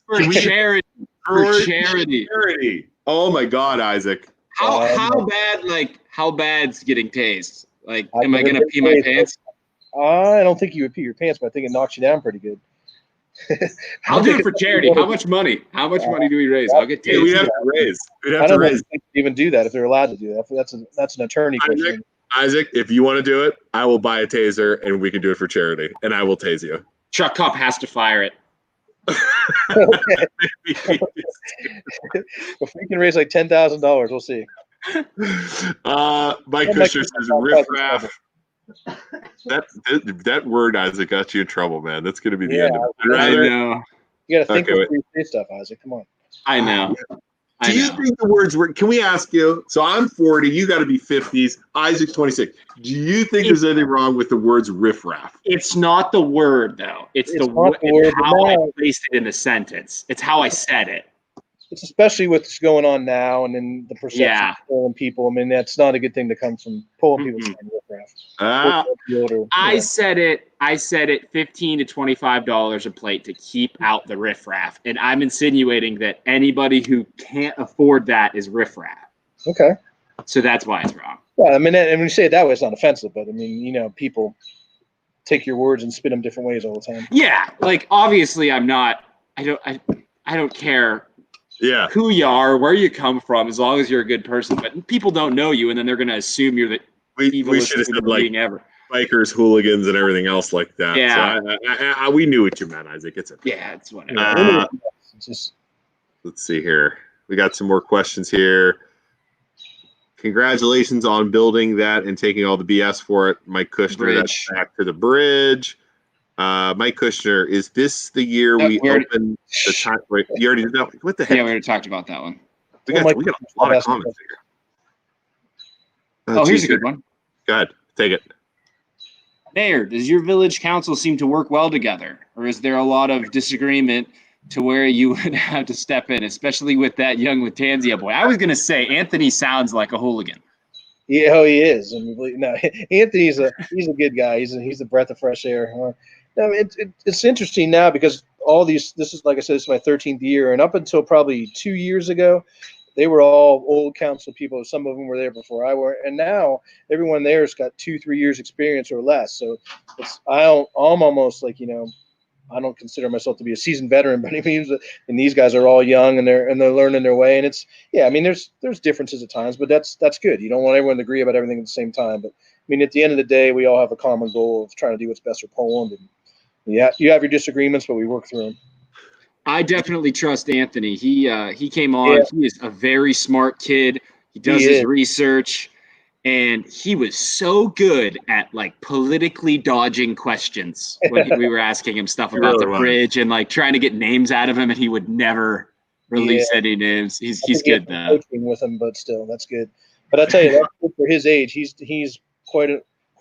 For charity. For charity. Oh my God, Isaac. How bad's getting tased? Like, am I gonna pee my pants? I don't think you would pee your pants, but I think it knocks you down pretty good. I'll do it for charity. How much money? How much money do we raise? I'll get tased. We'd have to raise. I don't think they even do that if they're allowed to do that. That's an attorney question. Isaac, if you want to do it, I will buy a taser and we can do it for charity, and I will tase you. Truck cop has to fire it. If we can raise like $10,000, we'll see. Mike Kushner says riffraff. That word, Isaac, got you in trouble, man. That's going to be the end of it. I know. You got to think before you say stuff, Isaac. Come on. I know. Do you think the words were? Can we ask you? So I'm 40. You got to be 50s. Isaac's 26. Do you think there's anything wrong with the words riffraff? It's not the word, though. It's how I placed it in the sentence. It's how I said it. It's especially what's going on now, and then the perception of pulling people. I mean, that's not a good thing to come from pulling people saying riffraff. I said it $15 to $25 a plate to keep out the riffraff, and I'm insinuating that anybody who can't afford that is riffraff. Okay. So that's why it's wrong. Well, I mean, and when you say it that way, it's not offensive, but I mean, people take your words and spin them different ways all the time. Yeah, like obviously, I'm not. I don't care. Yeah. Who you are, where you come from, as long as you're a good person. But people don't know you, and then they're going to assume you're the evilest human being ever. Bikers, hooligans, and everything else like that. Yeah. So we knew what you meant, Isaac. It's okay. Yeah, it's whatever. Let's see here. We got some more questions here. Congratulations on building that and taking all the BS for it. Mike Kushner, that's back to the bridge. Mike Kushner, is this the year we open the time? Wait, you already know. What the heck? Yeah, we already talked about that one. We got a lot of comments here. Here's a good one. Go ahead. Take it. Mayor, does your village council seem to work well together? Or is there a lot of disagreement to where you would have to step in, especially with that young Latanzia boy? I was going to say, Anthony sounds like a hooligan. Yeah, he is. No, Anthony's he's a good guy. He's a breath of fresh air. It's interesting now because this is, like I said, this is my 13th year, and up until probably 2 years ago, they were all old council people. Some of them were there before I were, and now everyone there's got 2-3 years experience or less. So I'm almost like, I don't consider myself to be a seasoned veteran by any means, and these guys are all young and they're learning their way. And there's differences at times, but that's good. You don't want everyone to agree about everything at the same time. But I mean, at the end of the day, we all have a common goal of trying to do what's best for Poland. And you have your disagreements, but we work through them. I definitely trust Anthony. He came on. Yeah. He is a very smart kid. He does He his is. research, and he was so good at like politically dodging questions when we were asking him stuff He about really the was. bridge and like trying to get names out of him, and he would never release any names. He's I think he good has some though. coaching with him, but still, that's good. But I tell you, that's good for his age. He's quite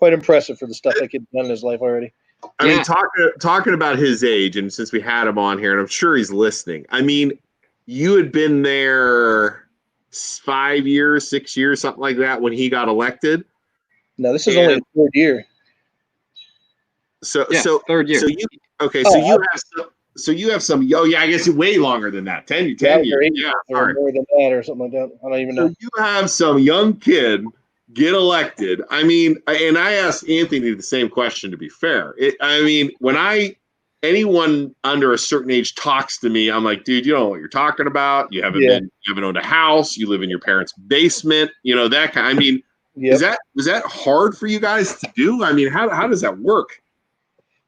impressive for the stuff that kid's done in his life already. I mean, Yeah. talking about his age, and since we had him on here, and I'm sure he's listening. I mean, you had been there 5 years, 6 years, something like that when he got elected. No, this is only his third year. So Yeah, third year. So you okay? So you have some. Oh yeah, I guess way longer than that. 10 years. Yeah, or sorry. more than that, or something like that. I don't even So know. you have some young kid get elected. I mean, and I asked Anthony the same question. To be fair, I mean, when anyone under a certain age talks to me, I'm like, dude, you don't know what you're talking about. You haven't owned a house. You live in your parents' basement. You know that kind. I mean, was that hard for you guys to do? I mean, how does that work?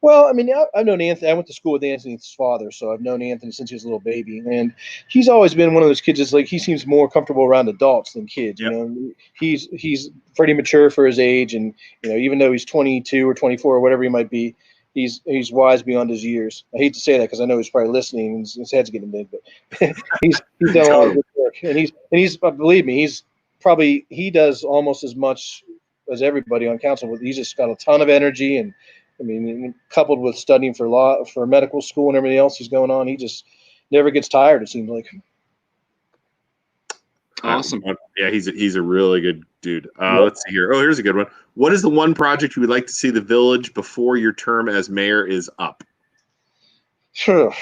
Well, I mean, I've known Anthony. I went to school with Anthony's father, so I've known Anthony since he was a little baby, and he's always been one of those kids. That's like he seems more comfortable around adults than kids. Yep. You know, he's pretty mature for his age, and even though he's 22 or 24 or whatever he might be, he's wise beyond his years. I hate to say that because I know he's probably listening and his head's getting big, but he's done a lot of good work, and he's believe me, he does almost as much as everybody on council. But he's just got a ton of energy and. I mean, coupled with studying for medical school and everything else he's going on, he just never gets tired. It seems like. Awesome. Yeah, he's a really good dude. Let's see here. Oh, here's a good one. What is the one project you would like to see the village before your term as mayor is up? Sure.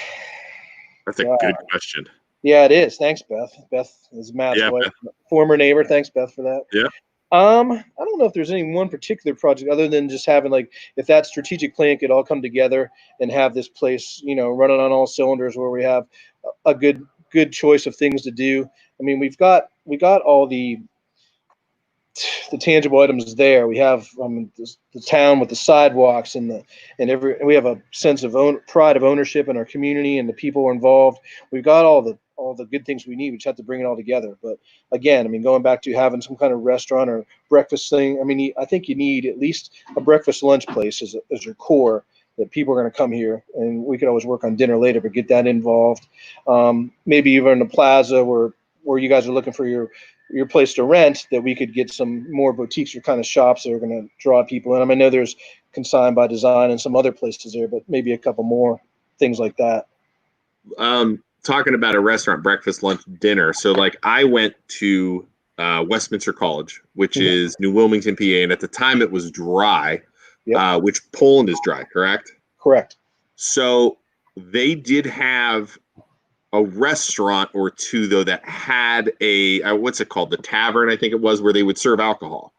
That's a good question. Yeah, it is. Thanks, Beth. Beth is Matt's wife, former neighbor. Thanks, Beth, for that. Yeah. I don't know if there's any one particular project other than just having like if that strategic plan could all come together and have this place, running on all cylinders where we have a good choice of things to do. I mean, we got all the tangible items there. We have the town with the sidewalks and we have a sense of pride of ownership in our community and the people involved. We've got all the good things we need. We just have to bring it all together. But again, I mean, going back to having some kind of restaurant or breakfast thing, I mean, I think you need at least a breakfast lunch place as your core that people are going to come here, and we could always work on dinner later, but get that involved. Maybe even a plaza where you guys are looking for your place to rent, that we could get some more boutiques or kind of shops that are going to draw people in. I mean, I know there's Consign by Design and some other places there, but maybe a couple more things like that. Talking about a restaurant, breakfast, lunch, dinner. So like I went to Westminster College, which is New Wilmington, PA. And at the time it was dry, which Poland is dry, correct? Correct. So they did have a restaurant or two, though, that had a, what's it called? The Tavern, I think it was, where they would serve alcohol.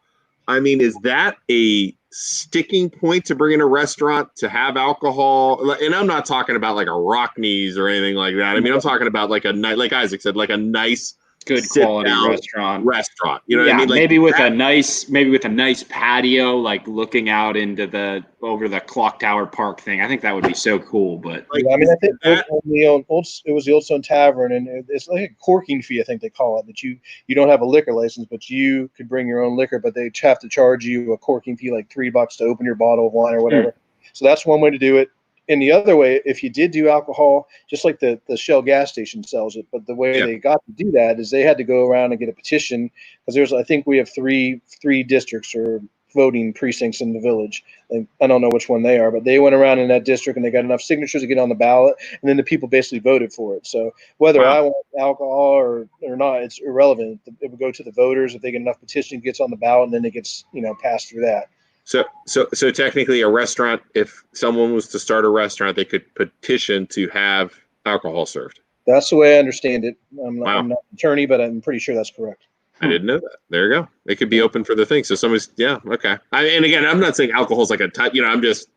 I mean, is that a sticking point to bring in a restaurant to have alcohol? And I'm not talking about like a Rockneys or anything like that. I mean, I'm talking about like like Isaac said, like a nice, good quality restaurant. You know what I mean? Like maybe with a nice patio, like looking out into over the clock tower park thing. I think that would be so cool. But I mean, I think it was the Old Stone Tavern, and it's like a corking fee, I think they call it. That you don't have a liquor license, but you could bring your own liquor, but they have to charge you a corking fee, like $3 to open your bottle of wine or whatever. So that's one way to do it. And the other way, if you did do alcohol, just like the Shell gas station sells it, but the way they got to do that is they had to go around and get a petition, because I think we have three districts or voting precincts in the village. And I don't know which one they are, but they went around in that district and they got enough signatures to get on the ballot, and then the people basically voted for it. So whether I want alcohol or not, it's irrelevant. It would go to the voters. If they get enough petition, it gets on the ballot, and then it gets passed through that. So technically a restaurant, if someone was to start a restaurant, they could petition to have alcohol served. That's the way I understand it. I'm not an attorney, but I'm pretty sure that's correct. I didn't know that. There you go. It could be open for the thing. So somebody's, okay. And again, I'm not saying alcohol's like a type, I'm just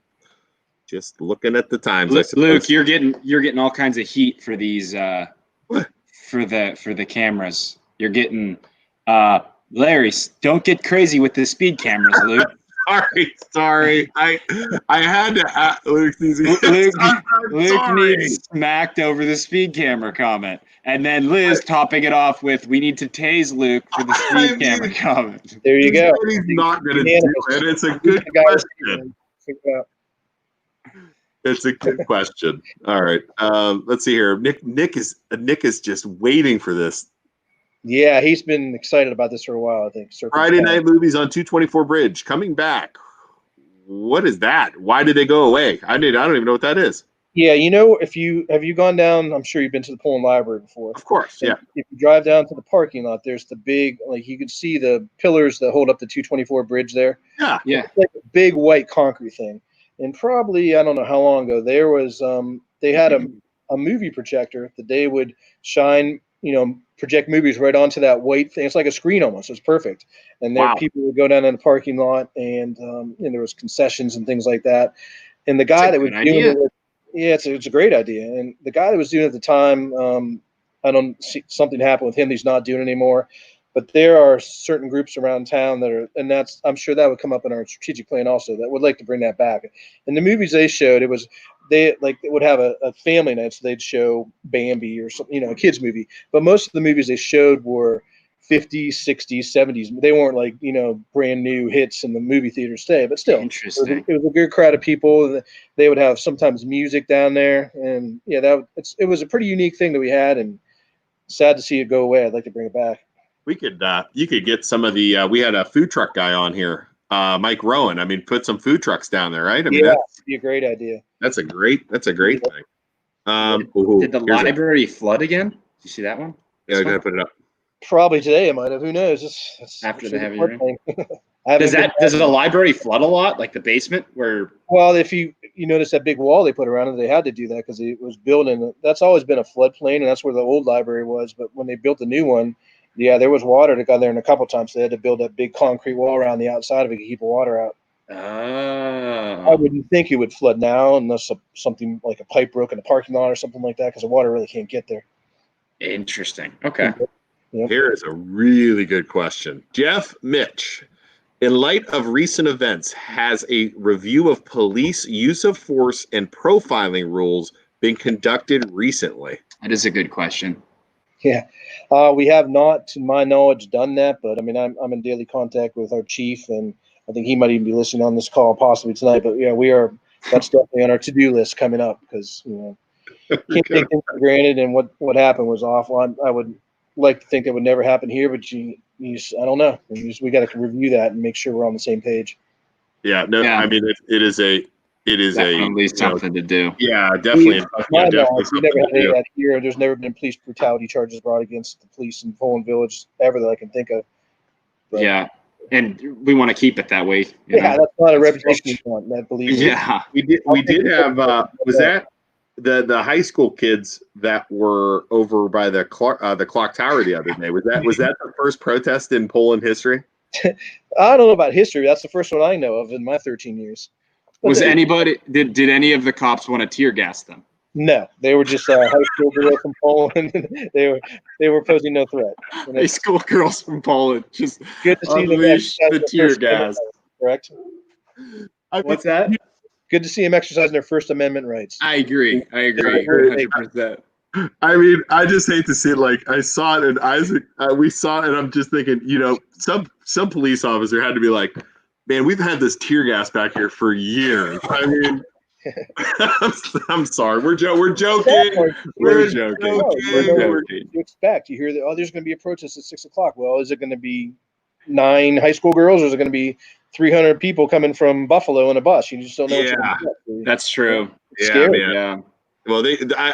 looking at the times. Luke, you're getting all kinds of heat for these, for the cameras. You're getting, Larry, don't get crazy with the speed cameras, Luke. Sorry. I had to. Luke needs smacked over the speed camera comment, and then Liz topping it off with, "We need to tase Luke for the speed camera comment." There you go. He's not going to do it. It's a good question. It's a good question. All right. Let's see here. Nick is just waiting for this. Yeah, he's been excited about this for a while, I think. Friday night movies on 224 Bridge coming back. What is that? Why did they go away? I don't even know what that is. Yeah, have you gone down? I'm sure you've been to the Poland Library before. Of course, yeah. If you drive down to the parking lot, there's the big, you can see the pillars that hold up the 224 bridge there. Yeah. It's like a big white concrete thing. And probably, I don't know how long ago, there was they had a movie projector that they would shine, project movies right onto that white thing. It's like a screen almost. It's perfect. And there people would go down in the parking lot, and there was concessions and things like that. And the guy that was doing it, it's a great idea. And the guy that was doing it at the time, I don't see something happened with him. He's not doing it anymore. But there are certain groups around town that are, and I'm sure that would come up in our strategic plan also, that would like to bring that back. And the movies they showed, they would have a family night, so they'd show Bambi or something, a kids movie. But most of the movies they showed were 50s, 60s, 70s. They weren't brand new hits in the movie theaters today, but still, interesting. It was a good crowd of people. They would have sometimes music down there, and it was a pretty unique thing that we had, and sad to see it go away. I'd like to bring it back. We could, you could get some of the. We had a food truck guy on here, Mike Rowan. I mean, put some food trucks down there, right? I mean, that'd be a great idea. That's a great thing. Did the library flood again? Did you see that one? Yeah, I gotta put it up. Probably today it might have. Who knows? It's after the heavy rain. Does the library flood a lot, like the basement where? Well, if you notice that big wall they put around it, they had to do that because it was built in. That's always been a floodplain, and that's where the old library was. But when they built the new one, there was water that got there, and a couple times they had to build that big concrete wall around the outside of it to keep the water out. I wouldn't think it would flood now unless something like a pipe broke in the parking lot or something like that, because the water really can't get there. Interesting. Okay. Yep. Here is a really good question. Jeff Mitch, in light of recent events, has a review of police use of force and profiling rules been conducted recently? That is a good question. Yeah, we have not, to my knowledge, done that. But I mean, I'm in daily contact with our chief, and I think he might even be listening on this call possibly tonight. But yeah, we are. That's definitely on our to-do list coming up, because can't take things for granted. And what happened was awful. I would like to think that would never happen here, but I don't know. We got to review that and make sure we're on the same page. Yeah, no, yeah. I mean, it is definitely something to do. Yeah, definitely. We never had any of that here. There's never been police brutality charges brought against the police in Poland Village ever that I can think of. But, yeah, and we want to keep it that way. That's not a reputation we want. I believe. Yeah, we did have. Was that the high school kids that were over by the clock tower the other day? Was that the first protest in Poland history? I don't know about history. That's the first one I know of in my 13 years. Was anybody? Did any of the cops want to tear gas them? No, they were just high school girls from Poland. They were posing no threat. High school girls from Poland just good to see unleash the tear gas. Correct. What's that? Good to see them exercising their First Amendment rights. I agree. 100%. I mean, I just hate to see it. Like, I saw it, and Isaac, we saw it, and I'm just thinking, some police officer had to be like, man, we've had this tear gas back here for years. I mean, I'm sorry. We're joking. We're joking. What do you expect? You hear that, there's going to be a protest at 6:00. Well, is it going to be 9 high school girls, or is it going to be 300 people coming from Buffalo in a bus? You just don't know. Yeah, that's true. It's scary. Man. Yeah. Well,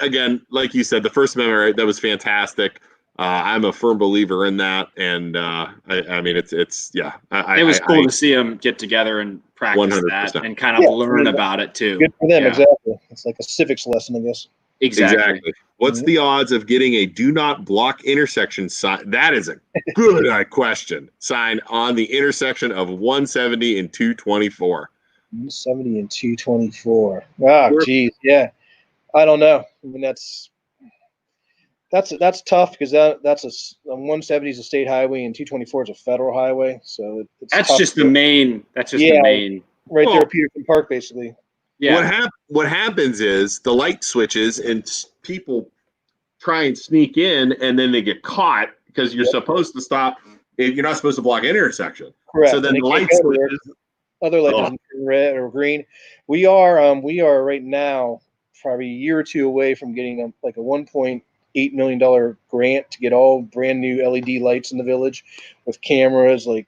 again, like you said, the First Amendment, right, that was fantastic. I'm a firm believer in that, and I mean, it's it was cool to see them get together and practice 100%. That and kind of learn about it too. Good for them, exactly. It's like a civics lesson, I guess. Exactly. What's the odds of getting a "Do Not Block" intersection sign? That is a good question. Sign on the intersection of 170 and 224. 170 and 224. Ah, geez, yeah. I don't know. I mean, that's that's tough because that's 170 is a state highway and 224 is a federal highway. So it's That's tough just the main. That's just the main. right Well, there at Peterson Park, basically. Yeah. What happens is the light switches and people try and sneak in, and then they get caught because you're supposed to stop. You're not supposed to block an intersection. Correct. So then the light switches. Other light doesn't turn red or green. We are right now probably a year or two away from getting like a $1.8 million grant to get all brand new LED lights in the village with cameras, like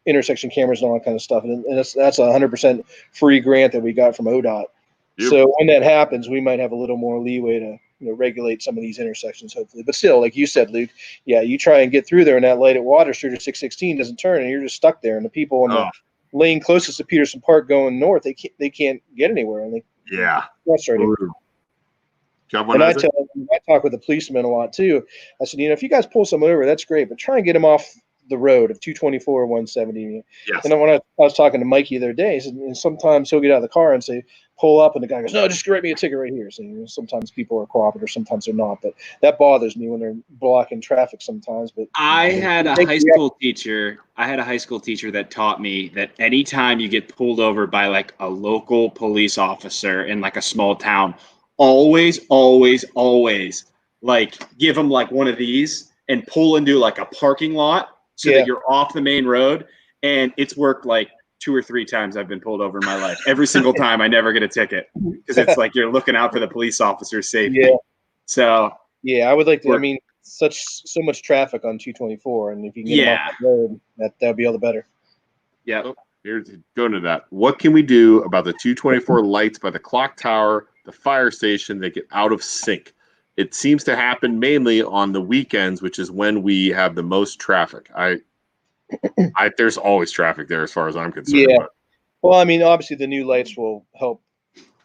intersection cameras and all that kind of stuff. And that's a 100% free grant that we got from ODOT. Yep. So when that happens, we might have a little more leeway to regulate some of these intersections, hopefully. But still, like you said, Luke, you try and get through there, and that light at Water Street or 616 doesn't turn, and you're just stuck there. And the people on the lane closest to Peterson Park going north, they can't get anywhere, and they're frustrated. And I talk with the policemen a lot too. I said, if you guys pull someone over, that's great, but try and get them off the road of 224 or 170. Yes. And when I was talking to Mikey the other day, he said, and sometimes he'll get out of the car and say, pull up, and the guy goes, no, just write me a ticket right here. So sometimes people are cooperative, sometimes they're not, but that bothers me when they're blocking traffic sometimes. But I had a high school teacher that taught me that anytime you get pulled over by like a local police officer in like a small town, always like give them like one of these and pull into like a parking lot so that you're off the main road. And it's worked like 2 or 3 times I've been pulled over in my life. Every single time I never get a ticket because it's like you're looking out for the police officer's safety. Yeah. So I would like to. I mean, so much traffic on 224, and if you can get them off the road, that'd be all the better. Yeah. Oh, here's going to that. What can we do about the 224 lights by the clock tower, the fire station that get out of sync? It seems to happen mainly on the weekends, which is when we have the most traffic. There's always traffic there as far as I'm concerned. Yeah. Well, I mean, obviously the new lights will help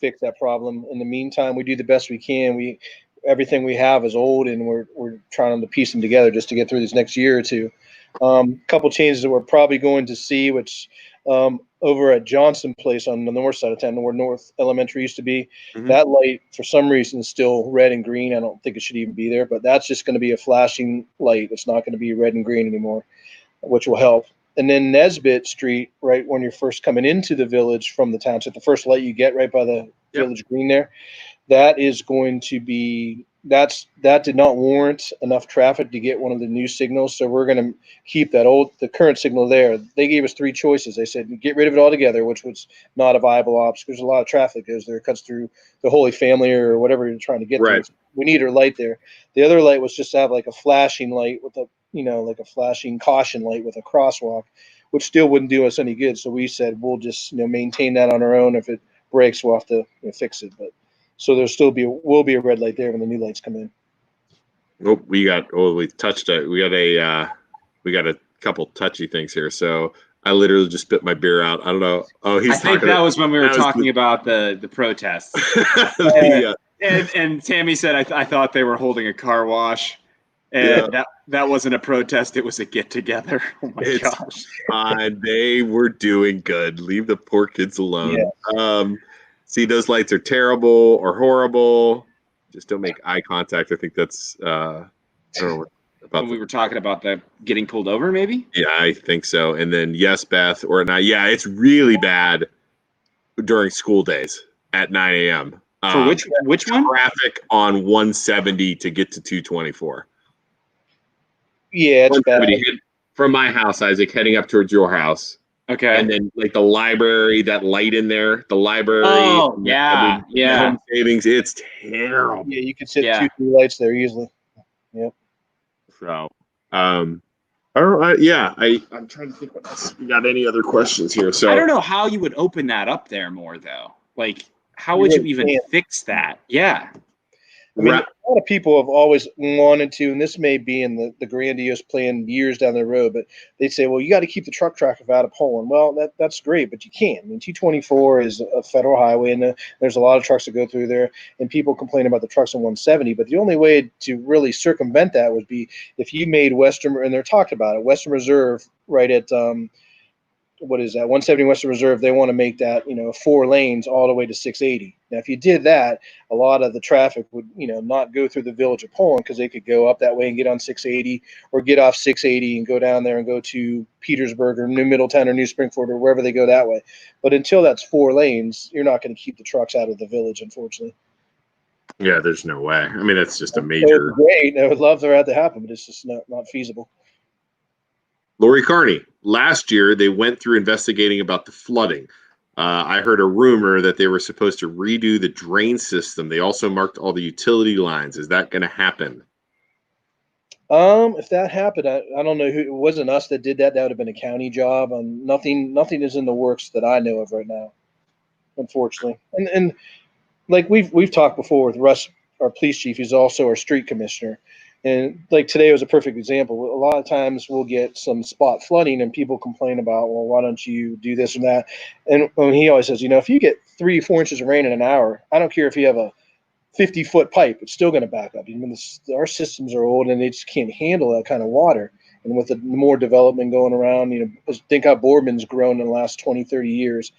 fix that problem. In the meantime, we do the best we can. Everything we have is old, and we're trying to piece them together just to get through this next year or two. A couple changes that we're probably going to see, which over at Johnson Place on the north side of town, where North Elementary used to be, that light for some reason is still red and green. I don't think it should even be there, but that's just going to be a flashing light. It's not going to be red and green anymore, which will help. And then Nesbitt Street, right when you're first coming into the village from the township, the first light you get right by the village green there, that is going to be that did not warrant enough traffic to get one of the new signals. So we're going to keep the current signal there. They gave us 3 choices. They said, get rid of it altogether, which was not a viable option. There's a lot of traffic goes there, cuts through the Holy Family or whatever you're trying to get to. We need a light there. The other light was just to have like a flashing light with like a flashing caution light with a crosswalk, which still wouldn't do us any good. So we said, we'll just, maintain that on our own. If it breaks, we'll have to fix it. But so will be a red light there when the new lights come in. Oh, we touched it. We got a couple touchy things here. So I literally just spit my beer out. I don't know. Oh, I think that was when we were talking about the protests. And Tammy said, I thought they were holding a car wash. And that wasn't a protest. It was a get together. Oh my gosh. They were doing good. Leave the poor kids alone. Yeah. See, those lights are terrible or horrible. Just don't make eye contact. I think that's I don't know about when we were talking about the getting pulled over, maybe? Yeah, I think so. And then yes, Beth, or not. Yeah, it's really bad during school days at 9 a.m. For which one? Traffic on 170 to get to 224. Yeah, it's bad. From my house, Isaac, heading up towards your house. Okay. And then like the library, that light in there, the library. Oh, yeah. Home savings, it's terrible. Yeah, you could sit 2-3 lights there easily. Yep. So, I'm trying to think what else. We got any other questions here? So I don't know how you would open that up there more though. Like, how would you even fix that? Yeah. I mean, a lot of people have always wanted to, and this may be in the grandiose plan years down the road, but they say, well, you got to keep the truck traffic out of Poland. Well, that's great, but you can't. I mean, 224 is a federal highway, and there's a lot of trucks that go through there, and people complain about the trucks on 170, but the only way to really circumvent that would be if you made Western, and they're talking about it, Western Reserve right at what is that, 170 Western Reserve, they want to make that, 4 lanes all the way to 680. Now, if you did that, a lot of the traffic would, not go through the village of Poland, because they could go up that way and get on 680, or get off 680 and go down there and go to Petersburg or New Middletown or New Springford or wherever they go that way. But until that's 4 lanes, you're not going to keep the trucks out of the village, unfortunately. Yeah, there's no way. I mean, that's just a So major. it's great. I would love for that to happen, but it's just not feasible. Lori Carney, last year they went through investigating about the flooding. I heard a rumor that they were supposed to redo the drain system. They also marked all the utility lines. Is that going to happen? If that happened, I don't know who. It wasn't us that did that. That would have been a county job. Nothing is in the works that I know of right now, unfortunately. And like we've talked before with Russ, our police chief, who's also our street commissioner. And like today was a perfect example. A lot of times we'll get some spot flooding and people complain about, well, why don't you do this and that? And he always says, if you get 3-4 inches of rain in an hour, I don't care if you have a 50-foot pipe, it's still going to back up. Our systems are old and they just can't handle that kind of water. And with the more development going around, think how Boardman's grown in the last 20, 30 years,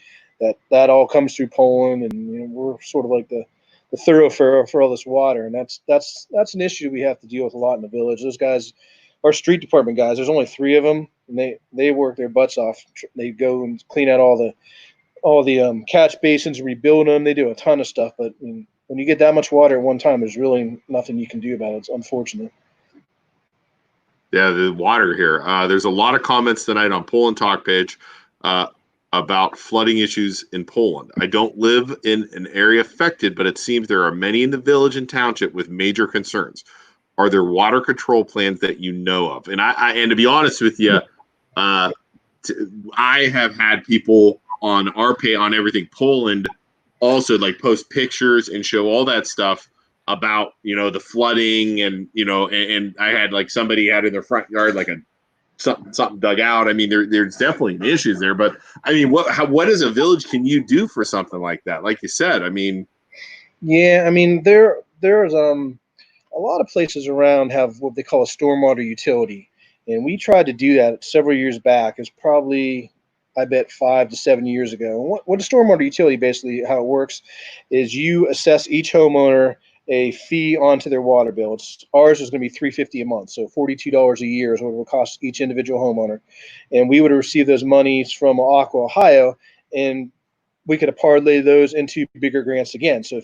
that all comes through Poland, and we're sort of like the thoroughfare for all this water, and that's an issue we have to deal with a lot in the village. Those guys, our street department guys, there's only 3 of them, and they work their butts off. They go and clean out all the catch basins, rebuild them. They do a ton of stuff, but when you get that much water at one time, there's really nothing you can do about it. It's unfortunate. Yeah, the water here. There's a lot of comments tonight on Poland Talk page about flooding issues in Poland. I don't live in an area affected, but it seems there are many in the village and township with major concerns. Are there water control plans that you know of? And and to be honest with you, I have had people on our pay on everything Poland also like post pictures and show all that stuff about the flooding, and and I had like somebody had in their front yard like something dug out. I mean, there's definitely issues there, but I mean, what as a village can you do for something like that? Like you said, I mean, yeah, I mean there's a lot of places around have what they call a stormwater utility, and we tried to do that several years back. It's probably, I bet, 5 to 7 years ago. What a stormwater utility, basically how it works is you assess each homeowner a fee onto their water bill. Ours is going to be $350 a month, so $42 a year is what it will cost each individual homeowner. And we would receive those monies from Aqua, Ohio, and we could parlay those into bigger grants again. So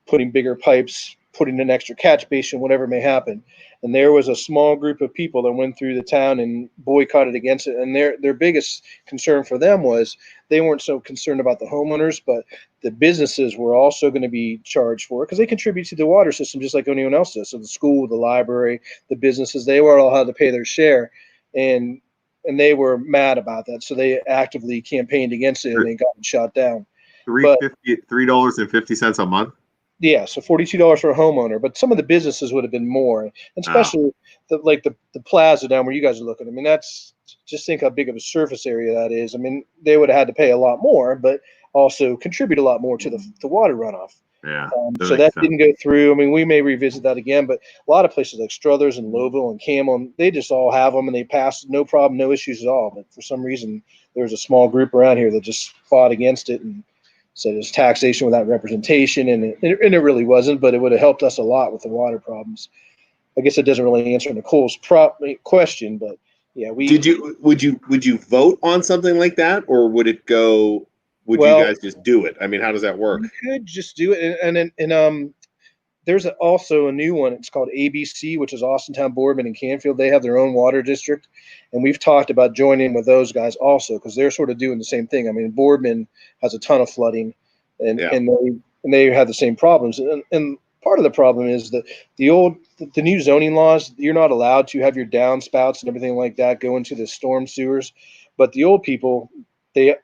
putting bigger pipes, putting an extra catch basin, whatever may happen. And there was a small group of people that went through the town and boycotted against it. And their biggest concern for them was they weren't so concerned about the homeowners, but the businesses were also going to be charged for it because they contribute to the water system just like anyone else does. So the school, the library, the businesses, they were all had to pay their share. And they were mad about that. So they actively campaigned against it and they got shot down. $3.50 a month. Yeah, so $42 for a homeowner, but some of the businesses would have been more, and especially the plaza down where you guys are looking. I mean, that's just think how big of a surface area that is. I mean, they would have had to pay a lot more, but also contribute a lot more to the water runoff. Yeah. So that didn't go through. I mean, we may revisit that again, but a lot of places like Struthers and Lowville and Camel, they just all have them and they passed, no problem, no issues at all. But for some reason, there was a small group around here that just fought against it and said it was taxation without representation, and it really wasn't, but it would have helped us a lot with the water problems. I guess it doesn't really answer Nicole's question, but yeah, would you vote on something like that, or would it go? Would you guys just do it? I mean, how does that work? We could just do it, and there's also a new one. It's called ABC, which is Austintown, Boardman, and Canfield. They have their own water district, and we've talked about joining with those guys also because they're sort of doing the same thing. I mean, Boardman has a ton of flooding, and they have the same problems. And part of the problem is that the new zoning laws, you're not allowed to have your downspouts and everything like that go into the storm sewers, but the old people,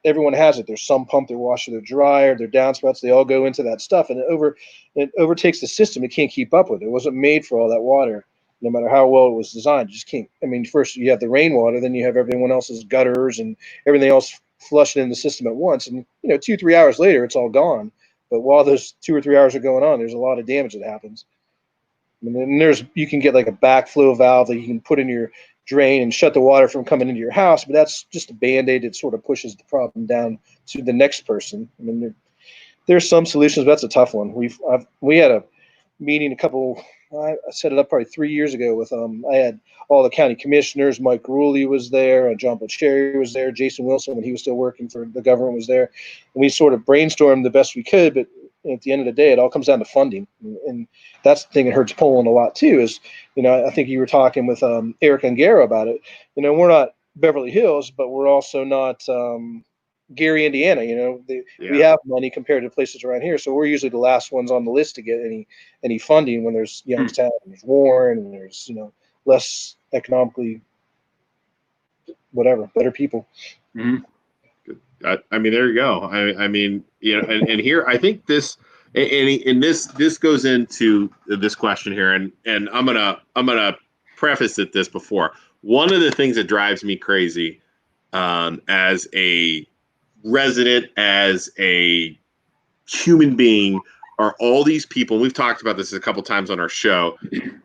everyone has it. There's some pump, their washer, their dryer, their downspouts, they all go into that stuff, and it overtakes the system. It can't keep up with it. It wasn't made for all that water, no matter how well it was designed. You just can't. I mean, first you have the rainwater, then you have everyone else's gutters and everything else flushing in the system at once. And 2-3 hours later, it's all gone. But while those 2 or 3 hours are going on, there's a lot of damage that happens. And then you can get like a backflow valve that you can put in your drain and shut the water from coming into your house, but that's just a Band-Aid that sort of pushes the problem down to the next person. I mean, there's some solutions, but that's a tough one. We had a meeting I set it up probably 3 years ago with I had all the county commissioners. Mike Ruley was there, John Cherry was there, Jason Wilson, when he was still working for the government, was there, and we sort of brainstormed the best we could. But at the end of the day, it all comes down to funding, and that's the thing that hurts Poland a lot too. Is I think you were talking with Eric Ungaro about it. We're not Beverly Hills, but we're also not Gary, Indiana. We have money compared to places around here, so we're usually the last ones on the list to get any funding when there's Youngstown, and there's Warren, and there's less economically better people. Mm-hmm. I mean, there you go. I mean, and here I think this, and this goes into this question here, and I'm gonna preface it this before. One of the things that drives me crazy, as a resident, as a human being, are all these people. We've talked about this a couple times on our show.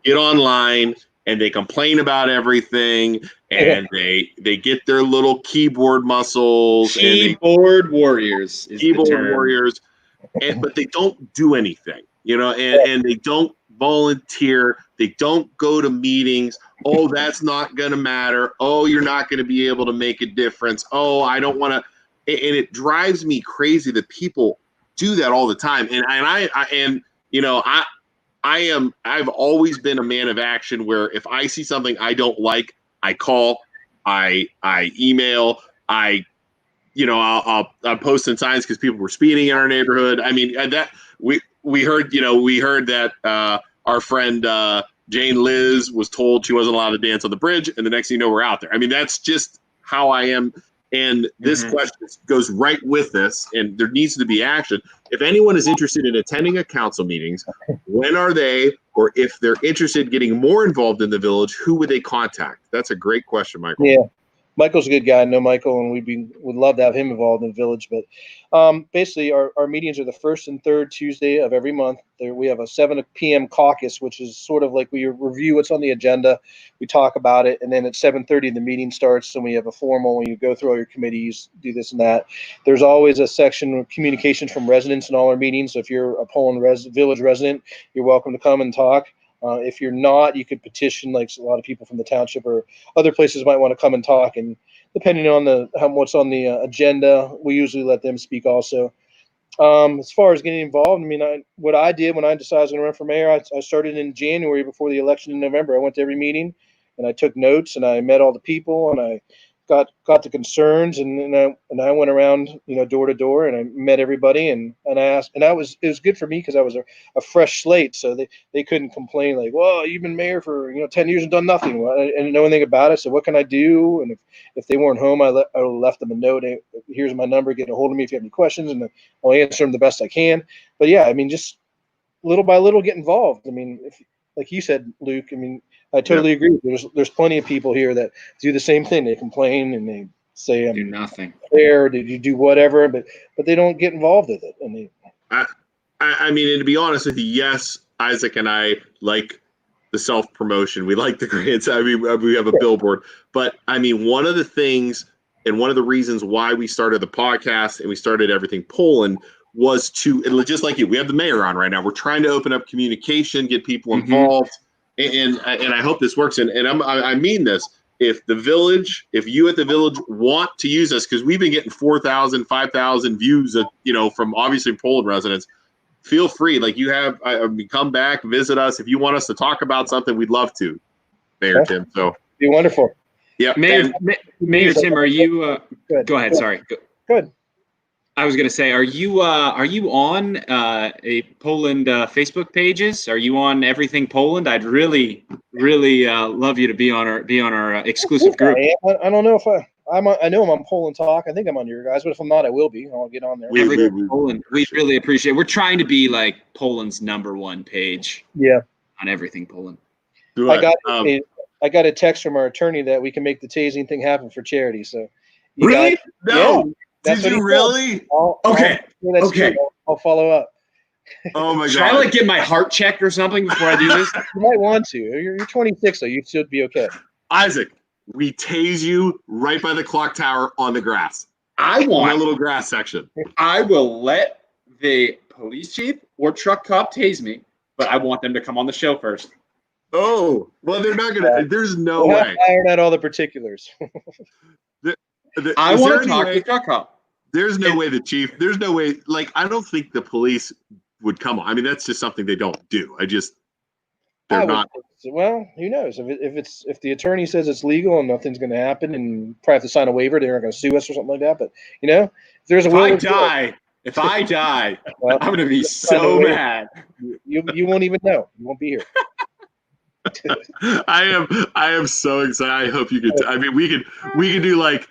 Get online and they complain about everything, and they get their little keyboard muscles. Keyboard warriors. But they don't do anything, and they don't volunteer. They don't go to meetings. Oh, that's not going to matter. Oh, you're not going to be able to make a difference. Oh, I don't want to. And it drives me crazy that people do that all the time. I've always been a man of action, where if I see something I don't like, I call, I email, I'll post in signs because people were speeding in our neighborhood. I mean, that we heard that our friend Jane Liz was told she wasn't allowed to dance on the bridge, and the next thing you know, we're out there. I mean, that's just how I am. And this question goes right with this, and there needs to be action. If anyone is interested in attending a council meetings, when are they? Or if they're interested in getting more involved in the village, who would they contact? That's a great question, Michael. Yeah, Michael's a good guy. I know Michael, and would love to have him involved in the village. But basically, our meetings are the first and third Tuesday of every month. We have a 7 p.m. caucus, which is sort of like we review what's on the agenda, we talk about it, and then at 7:30 the meeting starts, and we have a formal when you go through all your committees, do this and that. There's always a section of communication from residents in all our meetings. So if you're a Poland village resident, you're welcome to come and talk. If you're not, you could petition, like a lot of people from the township or other places might want to come and talk. And depending on what's on the agenda, we usually let them speak also. As far as getting involved, I mean, what I did when I decided I was going to run for mayor, I started in January before the election in November. I went to every meeting and I took notes and I met all the people and I got the concerns and I went around, door to door, and I met everybody and I asked, and it was good for me because I was a fresh slate, so they couldn't complain like, well, you've been mayor for 10 years and done nothing. Well, I didn't know anything about it, so what can I do? And if they weren't home, I left them a note. Hey, here's my number. Get a hold of me if you have any questions, and I'll answer them the best I can. But yeah, I mean, just little by little get involved. I mean, like you said, Luke, I mean, I totally agree. There's plenty of people here that do the same thing. They complain and they say, do nothing. Fair, did you do whatever? But they don't get involved with it. And I mean, and to be honest with you, yes, Isaac and I like the self-promotion. We like the grants. I mean, we have a billboard. But I mean, one of the things and one of the reasons why we started the podcast and we started Everything Poland was to, and just like you, we have the mayor on right now. We're trying to open up communication, get people involved. And I hope this works. And I mean this. If you at the village want to use us, because we've been getting 4,000, 5,000 views, from obviously Poland residents, feel free. Like come back, visit us. If you want us to talk about something, we'd love to, Mayor Tim. So be wonderful. Yeah, Mayor Tim, are you? Go ahead. Sorry. Good. I was going to say, are you on a Poland Facebook pages? Are you on Everything Poland? I'd really love you to be on our exclusive group. I don't know if I know I'm on Poland Talk. I think I'm on your guys, but if I'm not, I will be. I'll get on there. Everything Poland. We really appreciate it. We're trying to be like Poland's #1 page. Yeah. On Everything Poland. I got a text from our attorney that we can make the tasing thing happen for charity. So. Really? No. Yeah. Did you really? Okay. I'll follow up. Oh my God! Should I get my heart checked or something before I do this? You might want to. You're 26, so you should be okay. Isaac, we tase you right by the clock tower on the grass. I On want that little grass section. I will let the police chief or truck cop tase me, but I want them to come on the show first. Oh, well, they're not gonna. There's no We'll have way. to iron out all the particulars. I Is want there to any talk way- to the truck cop. There's no way the chief. There's no way. Like, I don't think the police would come on. I mean, that's just something they don't do. They're not. Well, who knows? If the attorney says it's legal and nothing's going to happen, and probably have to sign a waiver, they're not going to sue us or something like that. But if there's a If I die, well, I'm gonna be sign a so waiver. mad. You won't even know. You won't be here. I am so excited. I hope you could. I mean, we could do like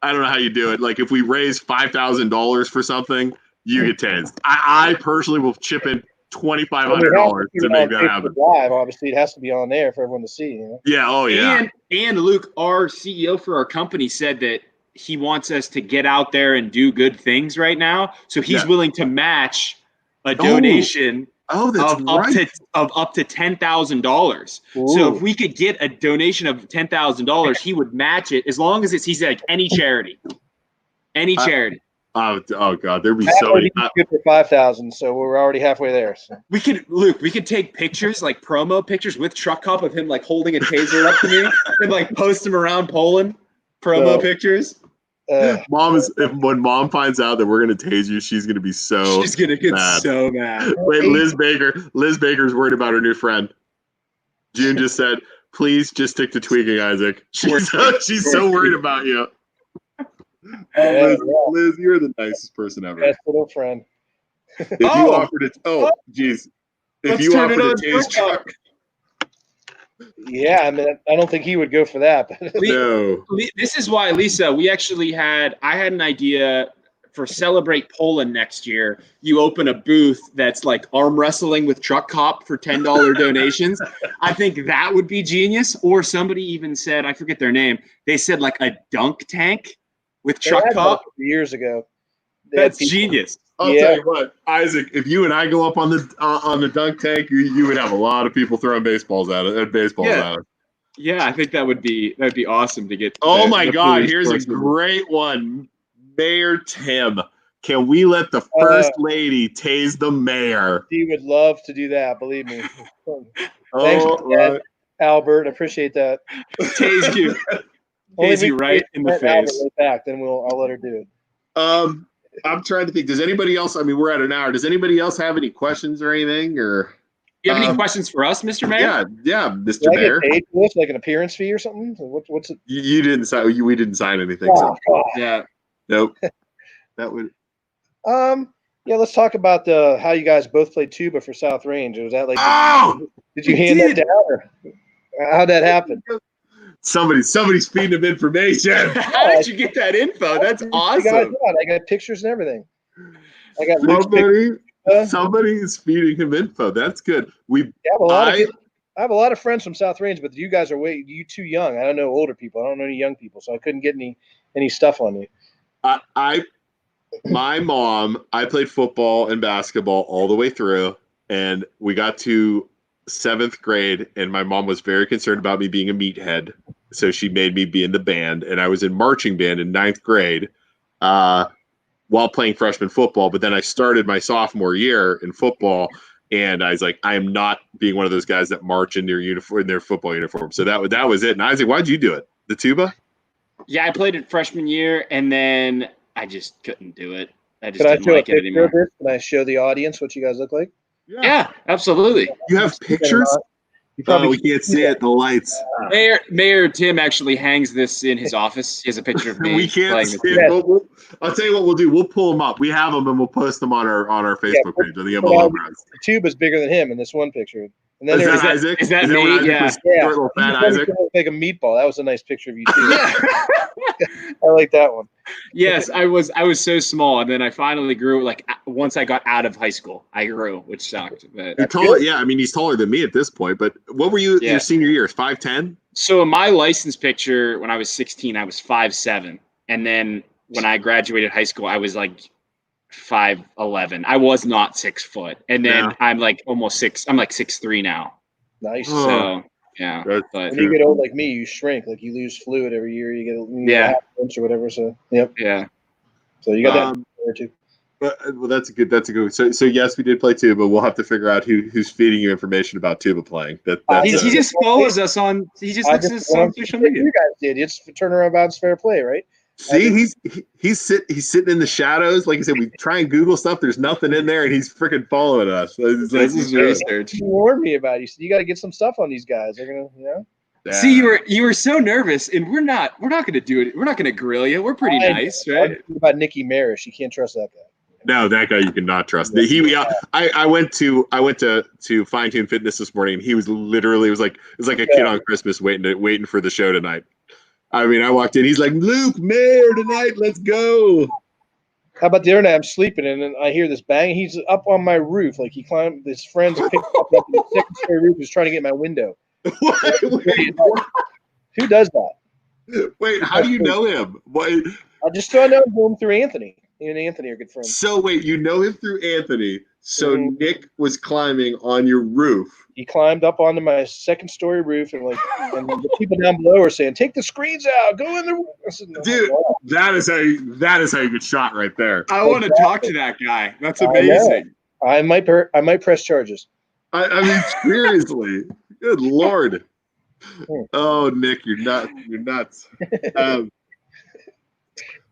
I don't know how you do it. Like, if we raise $5,000 for something, you get tased. I personally will chip in $2,500 to make that happen. Live, obviously, it has to be on there for everyone to see. Yeah. Oh yeah. And Luke, our CEO for our company, said that he wants us to get out there and do good things right now. So he's willing to match a donation Oh, that's right. of up to $10,000. So if we could get a donation of $10,000, he would match it as long as he's like any charity. Any charity. Oh God, there'd be so many. Good for 5,000, so we're already halfway there. So. We could take pictures, like promo pictures with Truck Cop of him like holding a taser up to me and like post them around Poland. Promo pictures. When mom finds out that we're gonna tase you, she's gonna be so. She's gonna get mad. so mad. Wait, Liz Baker's worried about her new friend. June just said, "Please just stick to tweaking, Isaac." She's so worried about you. Liz, you're the nicest person ever. Best little friend. If you offered it, if you offered a tase truck, yeah, I mean, I don't think he would go for that. But no. This is why, Lisa, I had an idea for Celebrate Poland next year. You open a booth that's like arm wrestling with Truck Cop for $10 donations. I think that would be genius. Or somebody even said, I forget their name, they said like a dunk tank with Truck Cop. Years ago. That's genius. I'll tell you what, Isaac. If you and I go up on the dunk tank, you would have a lot of people throwing baseballs at it. Yeah, I think that would be awesome to get. Oh my God! Here's a great one, Mayor Tim. Can we let the first lady tase the mayor? She would love to do that. Believe me. Thanks, Dad, Albert. Appreciate that. Tase you, tase you right in the face. Back, then I'll let her do it. I'm trying to think. Does anybody else? I mean, we're at an hour. Does anybody else have any questions or anything? Or you have any questions for us, Mr. Mayor? Yeah, Mr. Mayor. Get paid for this, like an appearance fee or something? What's it? You didn't sign. We didn't sign anything. Oh, so. Yeah. Nope. That would. Yeah. Let's talk about how you guys both played tuba for South Range. Was that like? Did you hand that down, or how'd that happen? Somebody's feeding him information. How did you get that info? That's awesome. I got pictures and everything. I got somebody is feeding him info. That's good. I have a lot of friends from South Range, but you guys are you too young. I don't know older people. I don't know any young people, so I couldn't get any stuff on you. My mom, I played football and basketball all the way through, and we got to 7th grade, and my mom was very concerned about me being a meathead, so she made me be in the band, and I was in marching band in 9th grade while playing freshman football. But then I started my sophomore year in football, and I was like, I am not being one of those guys that march in their football uniform. So that was it. And Isaac, why'd you do it? The tuba? Yeah, I played it freshman year, and then I just couldn't do it. I just didn't like it anymore. Can I show the audience what you guys look like? Yeah, absolutely. You have pictures? We can't see it. The lights. Mayor Tim actually hangs this in his office. He has a picture of me. We can't see it. I'll tell you what we'll do. We'll pull them up. We have them, and we'll post them on our Facebook page on the MLO BROS. The tube is bigger than him in this one picture. And then is that Isaac? Is that me? Yeah. Little fat Isaac. Like a meatball. That was a nice picture of you too. Yeah. I like that one. Yes, I was so small, and then I finally grew. Like once I got out of high school, I grew, which sucked. But you're taller. Yeah, I mean he's taller than me at this point. But what were you your senior year? 5'10"? So in my license picture, when I was 16, I was 5'7", and then when I graduated high school, I was like 5'11". I was not 6 foot, and then I'm like almost 6. I'm like 6'3" now. Nice. So Yeah, That's but When you get old like me, you shrink. Like you lose fluid every year. You get a half inch or whatever. So yep. yeah. So you got that there too. Well, that's a good. So yes, we did play tuba. We'll have to figure out who's feeding you information about tuba playing. He just follows us on. He just looks at us on social media. You guys did. It's turnabout's fair play, right? See, he's sitting in the shadows. Like I said, we try and Google stuff. There's nothing in there, and he's freaking following us. This is research. You warned me about it. You said you got to get some stuff on these guys. They're gonna, Yeah. See, you were so nervous, and we're not going to do it. We're not going to grill you. We're pretty nice, right? About Nikki Marish, you can't trust that guy. No, that guy you cannot trust. I went to Fine Tune Fitness this morning, and he was literally it was like a kid on Christmas waiting for the show tonight. I mean, I walked in, he's like, Luke, Mayor tonight, let's go. How about the other night I'm sleeping and then I hear this bang. He's up on my roof, like he climbed. His friends picked up the second story roof. Was trying to get my window. Wait, who does that? wait, how do you know him? What? I just know him through Anthony. He and Anthony are good friends. So wait, you know him through Anthony. So Nick was climbing on your roof. He climbed up onto my second story roof and the people down below are saying, "Take the screens out, go in the." I said, no, dude. That is how you get shot right there. I want to talk to that guy. That's amazing. I might press charges. I mean, seriously, good Lord. Oh, Nick, you're nuts.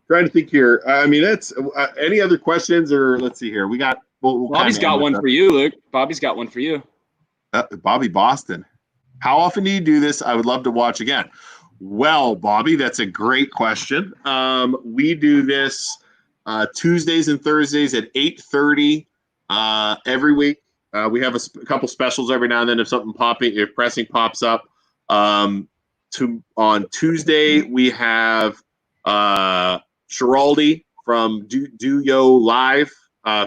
Trying to think here. I mean, that's any other questions or let's see here. We got. Bobby's got one for you, Luke. Bobby's got one for you. Bobby Boston. How often do you do this? I would love to watch again. Well, Bobby, that's a great question. We do this Tuesdays and Thursdays at 8:30 every week. We have a couple specials every now and then if pressing pops up. On Tuesday we have Schiraldi from Do Yo Live,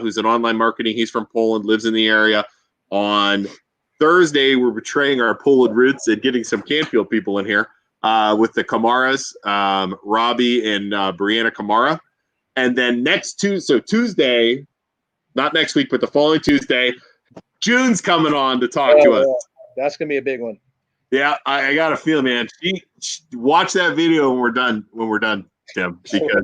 who's an online marketing. He's from Poland, lives in the area. On Thursday, we're betraying our Poland roots and getting some Canfield people in here with the Kamaras, Robbie and Brianna Kamara. And then Tuesday, not next week, but the following Tuesday, June's coming on to talk to us. That's going to be a big one. Yeah, I got a feeling, man. Watch that video when we're done, Tim, because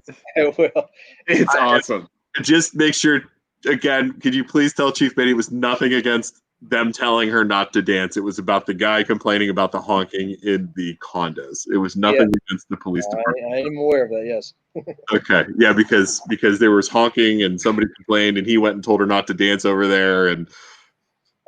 it's awesome. Just make sure, again, could you please tell Chief Benny it was nothing against them telling her not to dance. It was about the guy complaining about the honking in the condos. It was nothing against the police department. I am aware of that, yes. Okay. Yeah, because there was honking and somebody complained and he went and told her not to dance over there. And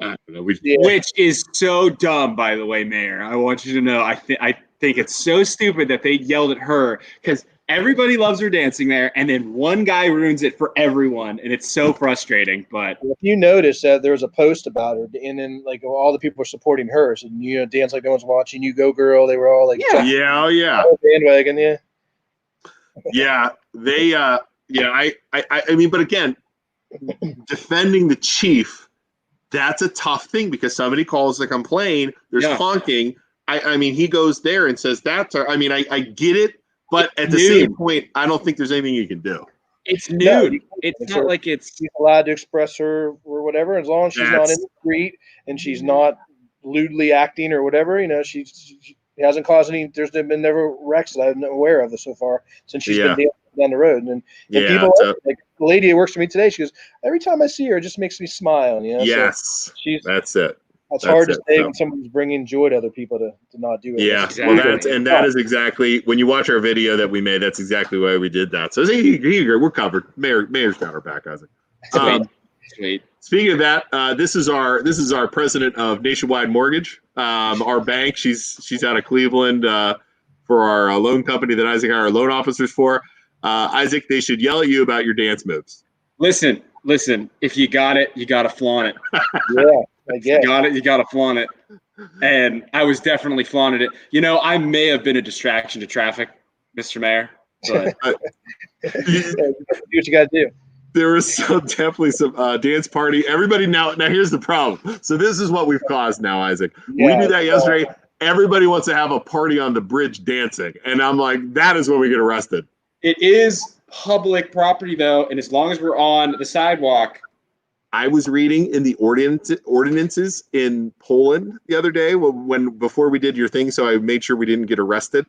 I don't know. Which is so dumb, by the way, Mayor. I want you to know, I think it's so stupid that they yelled at her because everybody loves her dancing there, and then one guy ruins it for everyone, and it's so frustrating. But if you notice that there was a post about her, and then like all the people were supporting her, so dance like no one's watching, you go girl. They were all like, yeah, bandwagon, yeah. They, I mean, but again, defending the chief, that's a tough thing because somebody calls to complain. There's honking. I mean, he goes there and says that's. I mean, I get it. But at the same point, I don't think there's anything you can do. It's nude. It's not like she's allowed to express her or whatever, as long as she's not in the street and she's not lewdly acting or whatever. She hasn't caused any. There's been never wrecks that I'm aware of so far since she's been dancing down the road. And people like the lady that works for me today, she goes, every time I see her, it just makes me smile. Yes, so that's it. That's hard to say when someone's bringing joy to other people to not do it. Yeah, exactly. Well, that is exactly when you watch our video that we made. That's exactly why we did that. So we're covered. Mayor's got our back, Isaac. Sweet. Speaking of that, this is our president of Nationwide Mortgage, our bank. She's out of Cleveland for our loan company that Isaac and I are loan officers for. Isaac, they should yell at you about your dance moves. Listen. If you got it, you got to flaunt it. You got to flaunt it. And I was definitely flaunted it. I may have been a distraction to traffic, Mr. Mayor. But do what you got to do. There was definitely some dance party. Everybody now here's the problem. So this is what we've caused now, Isaac. We did that yesterday. Everybody wants to have a party on the bridge dancing. And I'm like, that is when we get arrested. It is public property, though. And as long as we're on the sidewalk, I was reading in the ordinances in Poland the other day before we did your thing, so I made sure we didn't get arrested.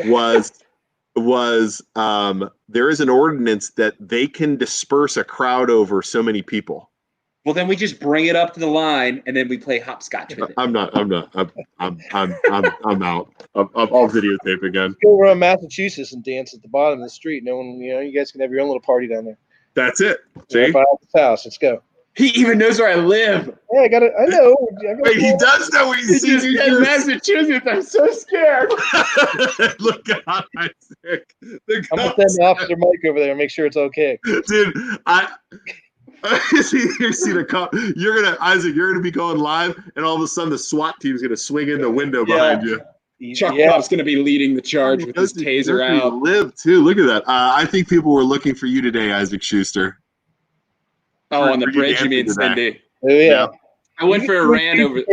Was there is an ordinance that they can disperse a crowd over so many people. Well, then we just bring it up to the line, and then we play hopscotch with it. I'm out. I'll videotape again. Go around Massachusetts and dance at the bottom of the street. No one, you guys can have your own little party down there. That's it. See? Right by the house. Let's go. He even knows where I live. Yeah, I got it. I know. Wait, he does know where He just in Massachusetts. I'm so scared. Look out, Isaac. I'm gonna send Officer Mike over there and make sure it's okay. Dude, you see the cop. Isaac, you're gonna be going live, and all of a sudden the SWAT team's gonna swing in the window behind you. Chuck Pop's going to be leading the charge with his taser out. Live too. Look at that. I think people were looking for you today, Isaac Schuster. Oh, on the bridge, you mean, Cindy? Oh, yeah. I went for a run over.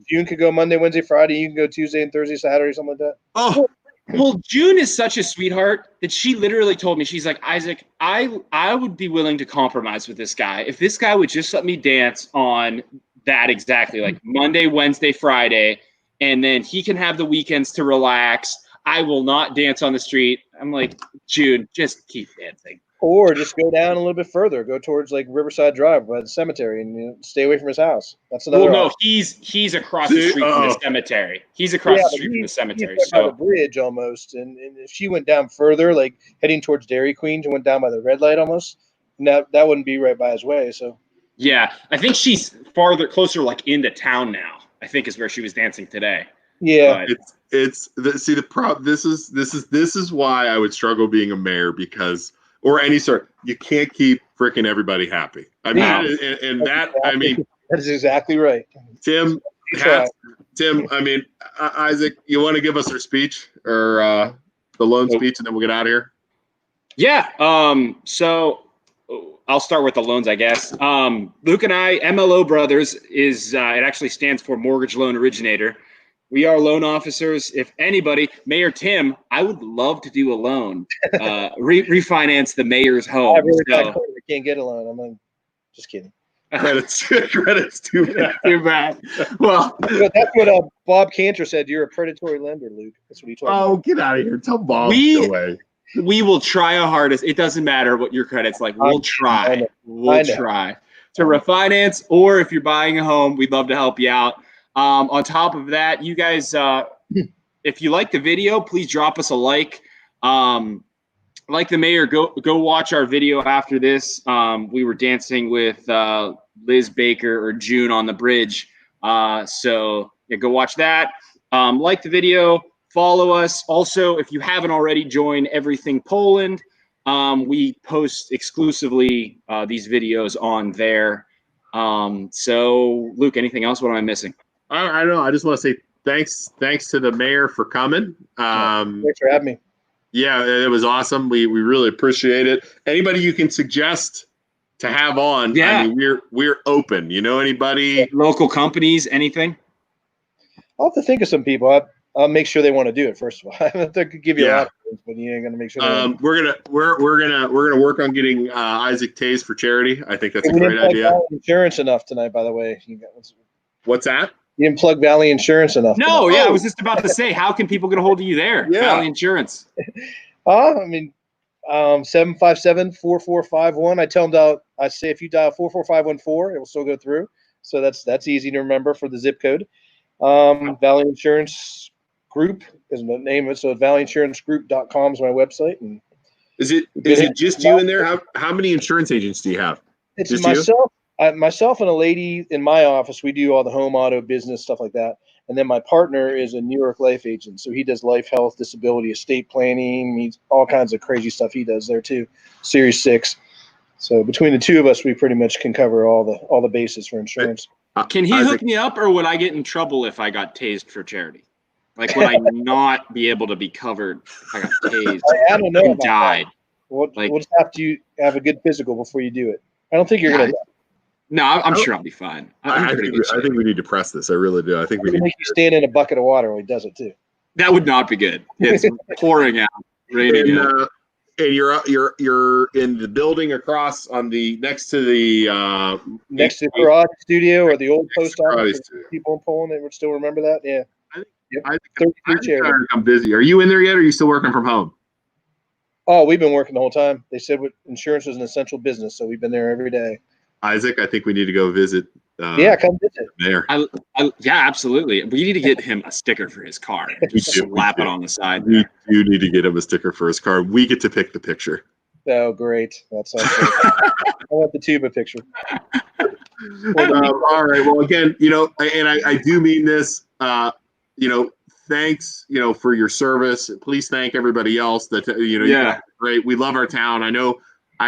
June could go Monday, Wednesday, Friday. You can go Tuesday and Thursday, Saturday, something like that. Oh, well, June is such a sweetheart that she literally told me, she's like, Isaac, I would be willing to compromise with this guy. If this guy would just let me dance on that exactly, like Monday, Wednesday, Friday, and then he can have the weekends to relax. I will not dance on the street. I'm like, June, just keep dancing. Or just go down a little bit further. Go towards like Riverside Drive by the cemetery and stay away from his house. That's another. Well, no, he's across the street from the cemetery. He's across the street from the cemetery. He's by the bridge almost. And if she went down further, like heading towards Dairy Queen, she went down by the red light almost. That wouldn't be right by his way. So yeah, I think she's closer, like into town now. I think is where she was dancing today. Yeah, the problem. This is why I would struggle being a mayor or any sort. You can't keep freaking everybody happy. I mean, that is exactly right. Tim. I mean, Isaac, you want to give us our speech or the loan speech, and then we'll get out of here. Yeah. So I'll start with the loans, I guess. Luke and I, MLO Brothers it actually stands for Mortgage Loan Originator. We are loan officers. If anybody, Mayor Tim, I would love to do a loan, refinance the mayor's home. I can't get a loan. I'm just kidding. Credits too bad. Too bad. Well, that's what Bob Cantor said. You're a predatory lender, Luke. That's what he told me. Oh, get out of here. Tell Bob to go away. We will try our hardest. It doesn't matter what your credit's like. We'll try. We'll try to refinance, or if you're buying a home, we'd love to help you out. On top of that, you guys, if you like the video, please drop us a like. Like the mayor, go watch our video after this. We were dancing with Liz Baker or June on the bridge. So yeah, go watch that. Like the video. Follow us. Also, if you haven't already, join Everything Poland. We post exclusively these videos on there. So, Luke, anything else? What am I missing? I don't know. I just want to say thanks to the mayor for coming. Thanks for having me. Yeah, it was awesome. We really appreciate it. Anybody you can suggest to have on? Yeah, I mean, we're open. You know, anybody? Local companies, anything? I'll have to think of some people. I'll make sure they want to do it first of all. I could give you a lot of things, but you ain't gonna make sure. We're gonna work on getting Isaac tased for charity. I think that's a great idea. Valley Insurance enough tonight, by the way. What's that? You didn't plug Valley Insurance enough. No, tonight. Yeah, I was just about to say, how can people get a hold of you there? Yeah. Valley Insurance. I mean, 757-4451. I say if you dial 44514, it will still go through. So that's easy to remember for the zip code. Valley Insurance Group is the name of it. So valleyinsuranceGroup.com is my website. And is it just you in there? How many insurance agents do you have? It's just myself. Myself and a lady in my office. We do all the home, auto, business, stuff like that. And then my partner is a New York life agent. So he does life, health, disability, estate planning. He's all kinds of crazy stuff he does there too. Series 6. So between the two of us, we pretty much can cover all the bases for insurance. Can he hook me up, or would I get in trouble if I got tased for charity? Like, would I not be able to be covered if I got tased I don't know and died? We'll just have to have a good physical before you do it. I don't think you're going to die. No, I'm sure I'll be fine. I think we need to press this. I really do. I think we need to make you stand in a bucket of water while he does it too. That would not be good. It's pouring out, raining out. And you're in the building across on the next to the Next to the karate studio or the old post office. studio. People in Poland, they would still remember that. Yeah. I 33 think chairs. I'm busy. Are you in there yet? Or are you still working from home? Oh, we've been working the whole time. They said insurance was an essential business, so we've been there every day. Isaac, I think we need to go visit. Yeah, come visit. There. Yeah, absolutely. We need to get him a sticker for his car. Just slap it on the side. We do need to get him a sticker for his car. We get to pick the picture. Oh, great. That sounds great. I want the tuba picture. All right. Well, again, and I do mean this, thanks, for your service. Please thank everybody else that, Yeah. Great. We love our town. I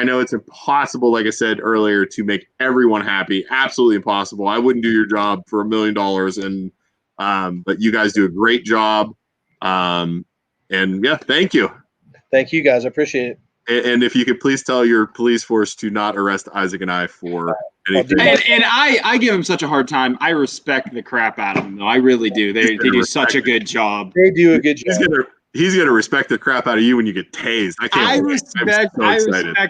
know it's impossible, like I said earlier, to make everyone happy. Absolutely impossible. I wouldn't do your job for $1 million. But you guys do a great job. And yeah, thank you. Thank you guys. I appreciate it. And if you could please tell your police force to not arrest Isaac and I for anything. And I give him such a hard time. I respect the crap out of them, though. I really do. They do such a good job. They do a good job. He's gonna respect the crap out of you when you get tased. I respect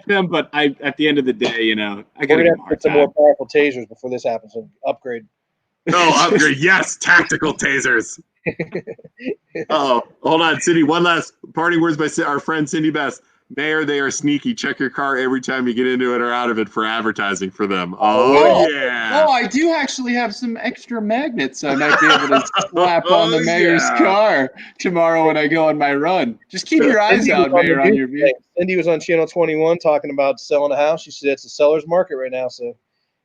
them, but at the end of the day, I gotta have to put some more powerful tasers before this happens. So upgrade. Oh, upgrade! Yes, tactical tasers. Oh, hold on, Cindy. One last parting words by our friend Cindy Best. Mayor, they are sneaky. Check your car every time you get into it or out of it for advertising for them. Oh yeah. Oh, I do actually have some extra magnets I might be able to slap on the mayor's car tomorrow when I go on my run. Just keep your eyes out, Mayor, on your vehicle. Cindy was on Channel 21 talking about selling a house. She said it's a seller's market right now. So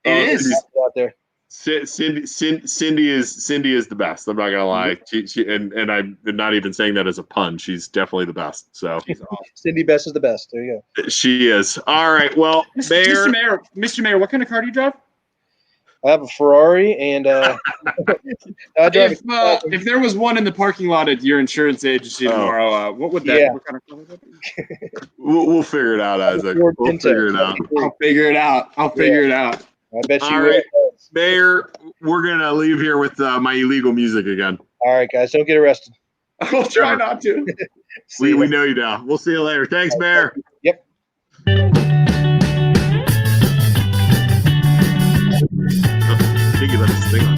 it is out there. Cindy is the best. I'm not gonna lie. She and I'm not even saying that as a pun. She's definitely the best. So Cindy Best is the best. There you go. She is. All right. Well, Mr. Mayor, what kind of car do you drive? I have a Ferrari, and I drive. If there was one in the parking lot at your insurance agency tomorrow, what would that? Yeah. What kind of car would that be? We'll figure it out, Isaac. We'll figure it out. I'll figure it out. I bet you. All right, Mayor, we're gonna leave here with my illegal music again. All right, guys, don't get arrested. I'll try not to. We know you now. We'll see you later. Thanks, Mayor. Yep. I think you let us sing on.